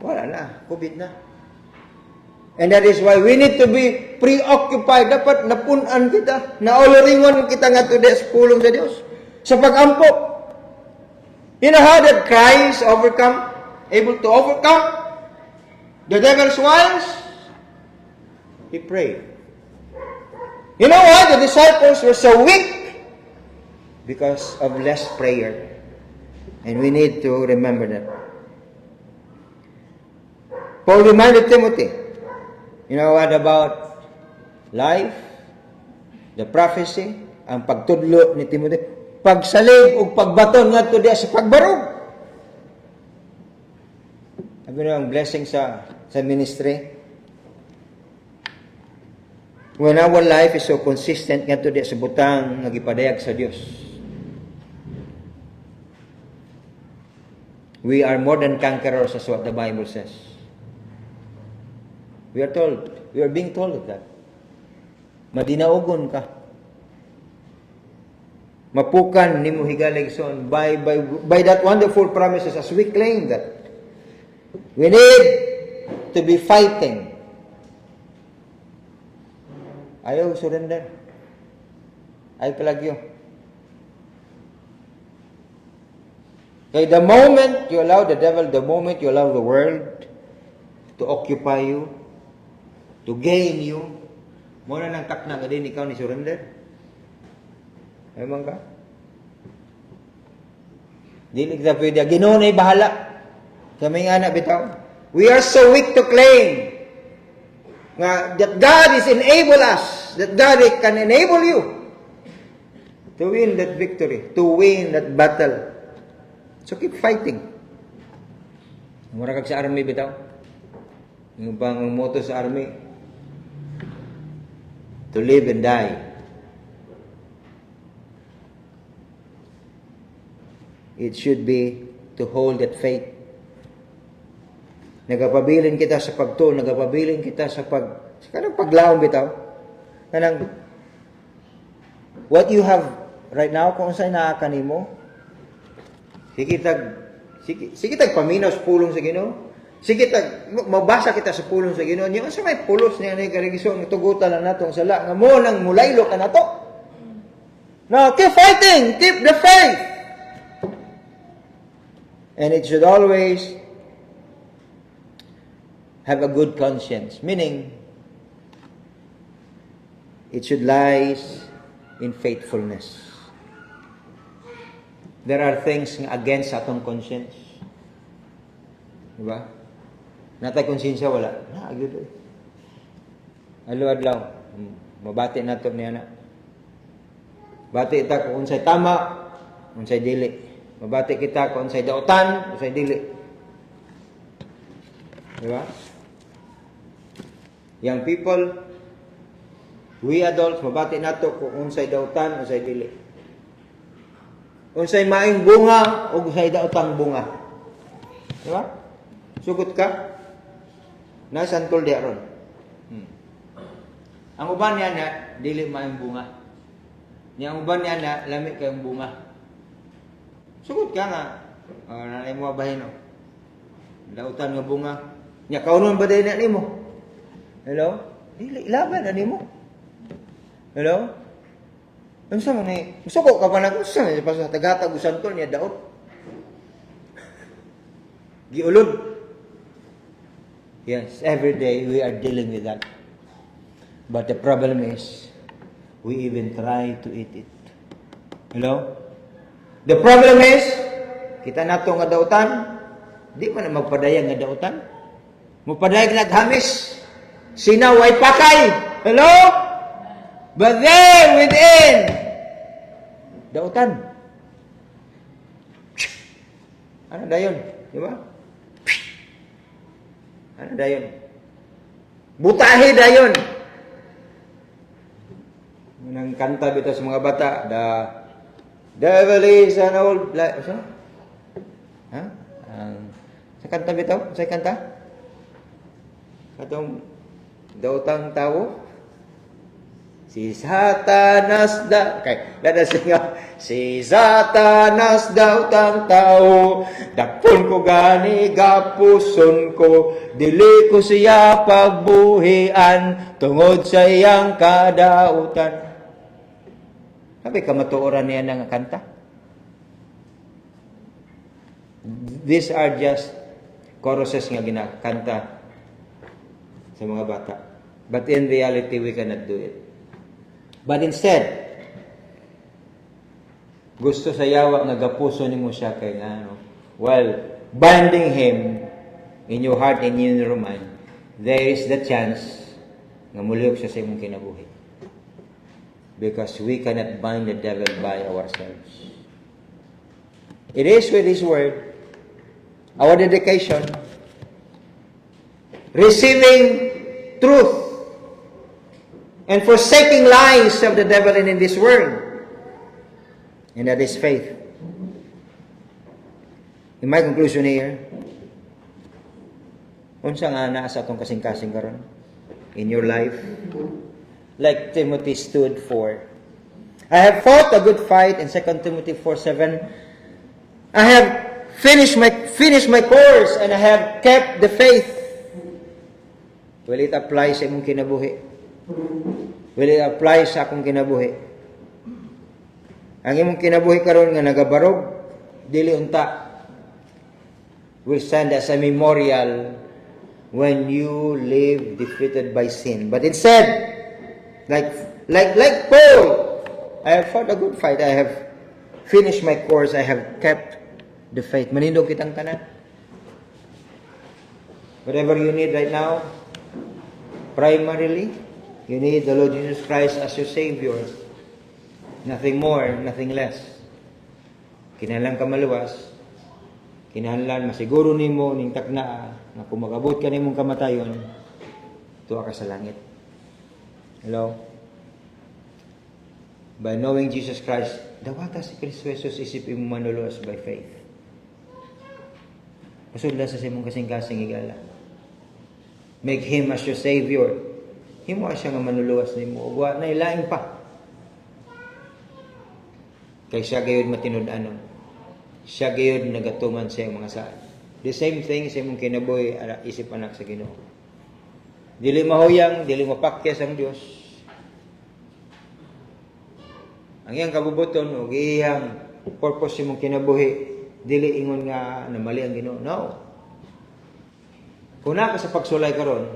Wala na, kubit na. And that is why we need to be preoccupied. Dapat napunan kita, naoloringon kita nga to des pulong sa Dios. Sa pag-ampo. You know how that Christ able to overcome the devil's wiles? He prayed. You know why the disciples were so weak? Because of less prayer. And we need to remember that. Paul reminded Timothy, you know what about life, the prophecy, ang pagtudlo ni Timothy, pagsalig o pagbaton nga to diya sa pagbarog. Sabi na ang blessing sa ministry. When our life is so consistent nga to diya sa butang nga gipadayag sa Dios, we are more than conquerors, as what the Bible says. We are being told of that. Madinaogon ka. Mapukan ni mo higaligson by that wonderful promises as we claim that. We need to be fighting. Ayaw surrender. Ay palagyo. Okay, the moment you allow the devil, the moment you allow the world to occupy you, to gain you, muna nang takna ka din ikaw ni surrender. Eman ka? Dili kita pwede. Ginoo na'y bahala. Kami nga na bitaw. We are so weak to claim that God is enable us, that God can enable you. to win that victory, to win that battle. So keep fighting. Mura kag sa army bitaw. Yung pang motto sa army, to live and die. It should be to hold that faith. Nagapabilin kita sa pagtuo, nagapabilin kita sa kanang paglaom bitaw. Kanang what you have right now, kung saan naa kanimo, sige tag paminaw sa pulong sa Ginoo. Sige tag mabasa kita sa pulong sa Ginoo. Nya sa may pulos niya ni kaligisyon tugutan lang natong sala nga mo nang mulaylo ka nato. Now keep fighting, keep the faith. And it should always have a good conscience, meaning it should lies in faithfulness. There are things nga against atong conscience. Diba? Natay konsensya wala. Agad eh. Adlaw. Mabati nato niya na. Bati ta kung unsay tama, unsay dili. Mabati kita kung unsay dautan, unsay dili. Diba? Young people, we adults, mabati nato kung unsay dautan, unsay dili. Unsay maing bunga, o unsay daotang bunga. Diba? Sugot ka? Nasaan tol diya ron? Ang uban niya na, dili maing bunga. Ang uban niya na, lamig kayong bunga. Sugot ka nga. Nanay mo abahin o. Dautan nga bunga. Nya kaunon ba dahil na mo? Hello? Dili, ilaban na mo. Hello? Ano sa mga musuko ka pa na kung saan? Pas sa tagatag usan tol niya daot. Giulod. Yes, every day we are dealing with that. But the problem is, we even try to eat it. Hello? The problem is, kita nato nga dautan, di man na magpadayag nga dautan. Magpadayag naghamis. Sinaway pakay. Hello? But there within, dautan. Ano dayon? Di ba? Ano dayon? Butahi dayon. Nang kanta bitaw sa mga bata, the devil is an old black. Ha? Sa kanta bitaw? Sa kanta? Katong daotang tao? Si Satanas kada singa, si Satanas daw tang tao, dapon ko gani gapuson ko, dili ko siya pagbuhian, tungod sa iyang kadautan. Sabi ka matuoran niya ng kanta? These are just choruses nga ginakanta sa mga bata. But in reality, we cannot do it. But instead, gusto sa yawa nga gapuso nimo siya kay nga while binding him in your heart and in your mind, there is the chance nga muliyog siya sa imong kinabuhi. Because we cannot bind the devil by ourselves. It is with His word, our dedication, receiving truth, and forsaking lies of the devil and in this world. And that is faith. In my conclusion here, unsa nga naa sa atong kasing-kasing karon in your life, like Timothy stood for. I have fought a good fight in 2 Timothy 4:7. I have finished my course and I have kept the faith. Will it apply sa imong kinabuhi? Will it apply sa akong kinabuhi? Ang imong kinabuhi karon nga nagabarog, dili unta, will stand as a memorial when you live defeated by sin. But instead, like Paul, I have fought a good fight. I have finished my course. I have kept the faith. Manindog kitang tanan. Whatever you need right now, primarily, you need the Lord Jesus Christ as your Savior. Nothing more, nothing less. Kinahanglan ka maluwas. Kinahanglan masiguro nimo ning takna nga kung magabot ka nimong kamatayon, tuwa ka sa langit. Hello? By knowing Jesus Christ, dawata si Kristo Jesus isip imo manuluwas by faith. Pasudla sa simong kasing-kasing igala. Make Him as your Savior. Himo siya nga manuluwas nimo. Wa na ilaing pa. Kay siya gayud matinud-anon. Siya gayud nagatuman sa iyang mga saan. The same thing sa imong kinabuhi isip anak sa Ginoo. Dili mahuyang, dili mapakyas ang Dios. Ang iyang kabubuton o iyang purpose imong kinabuhi, dili ingon nga na mali ang Ginoo. No. Kung na ka sa pagsulay karon,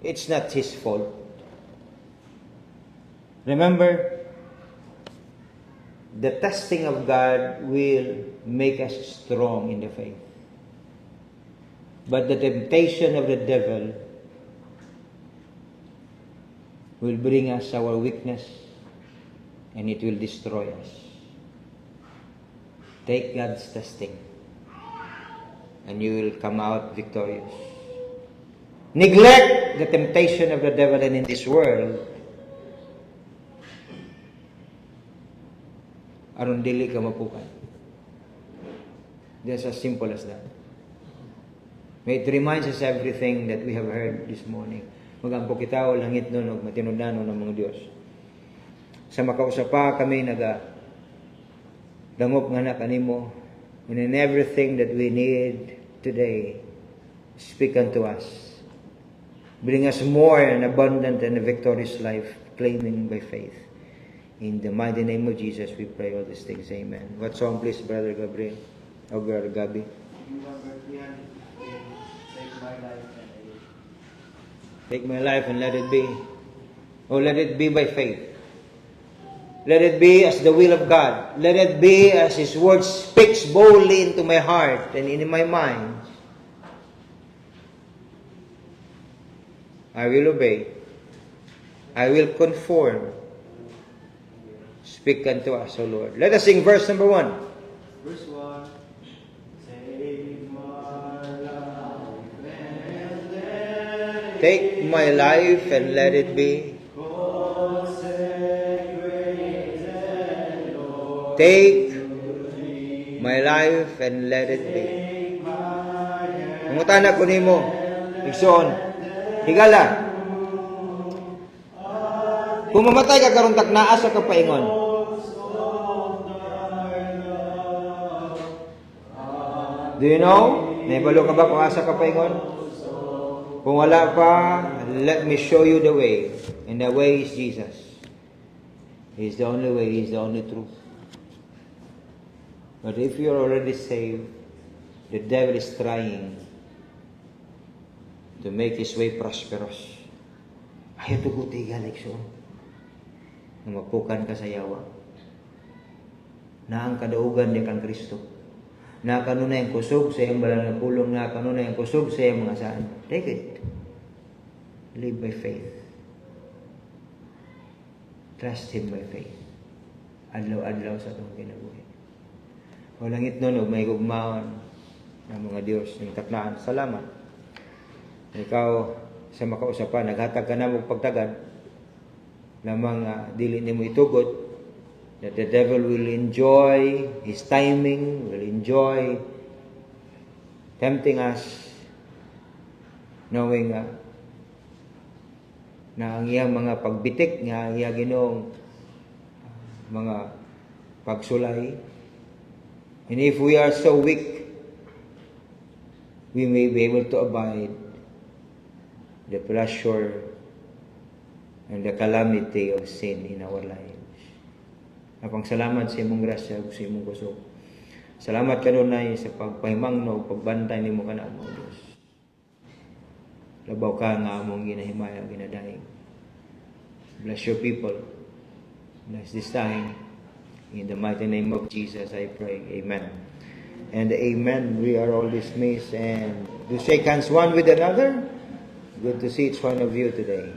it's not His fault. Remember, the testing of God will make us strong in the faith. But the temptation of the devil will bring us our weakness and it will destroy us. Take God's testing and you will come out victorious. Neglect the temptation of the devil and in this world, aron dili ka mapukan. Just as simple as that. May it reminds us everything that we have heard this morning. Magampo kita o langit nun o matinudanon ng mga Diyos. Sa makausapa kami dangop nga na kanimo, and in everything that we need today, speak unto us. Bring us more an abundant and a victorious life, claiming by faith. In the mighty name of Jesus, we pray all these things. Amen. What song, please, Brother Gabriel? Or Brother Gabi? Take my life and let it be. Oh, let it be by faith. Let it be as the will of God. Let it be as His word speaks boldly into my heart and in my mind. I will obey. I will conform. Speak unto us, O Lord. Let us sing verse number 1. Verse 1. Take my life and let it be. Take my life and let it be. Mungutana ko nimo, igsoon, higala. Kung mamatay ka karon taknaa sa kapaingon. Do you know? Naibalo ka ba kung asa kapaingon? Kung wala pa, let me show you the way. And the way is Jesus. He is the only way. He is the only truth. But if you are already saved, the devil is trying to make his way prosperous. Ayaw tuguti ka, Leksyon. Na magpukan ka sa yawa. Na ang kadaugan niya kang Kristo. Na kanunay ang kusog sa iyang balang na pulong, na kanunay ang kusog sa iyang mga saan. Take it. Live by faith. Trust Him by faith. Adlaw-adlaw sa itong kinabuhi. Walang itnon o may gugmaon ng mga Diyos ng taknaan. Salamat. Ikaw sa makausapan, naghatag ka na mong pagtagad lamang dili nimo itugot that the devil will enjoy his timing, will enjoy tempting us, knowing na ang iyang mga pagbitik, nga ang iyang Ginoong mga pagsulay. And if we are so weak, we may be able to abide the pressure and the calamity of sin in our lives. Apang salamat sa imong grasya ug sa imong kusog. Salamat kanunay sa pagpahimangno ug pagbantay nimo kana mo Dios. Labaw ka nga among ginahimaya ginadaing. Bless your people. Bless this time. In the mighty name of Jesus I pray. Amen. And amen. We are all dismissed and to shake hands one with another. Good to see each one of you today.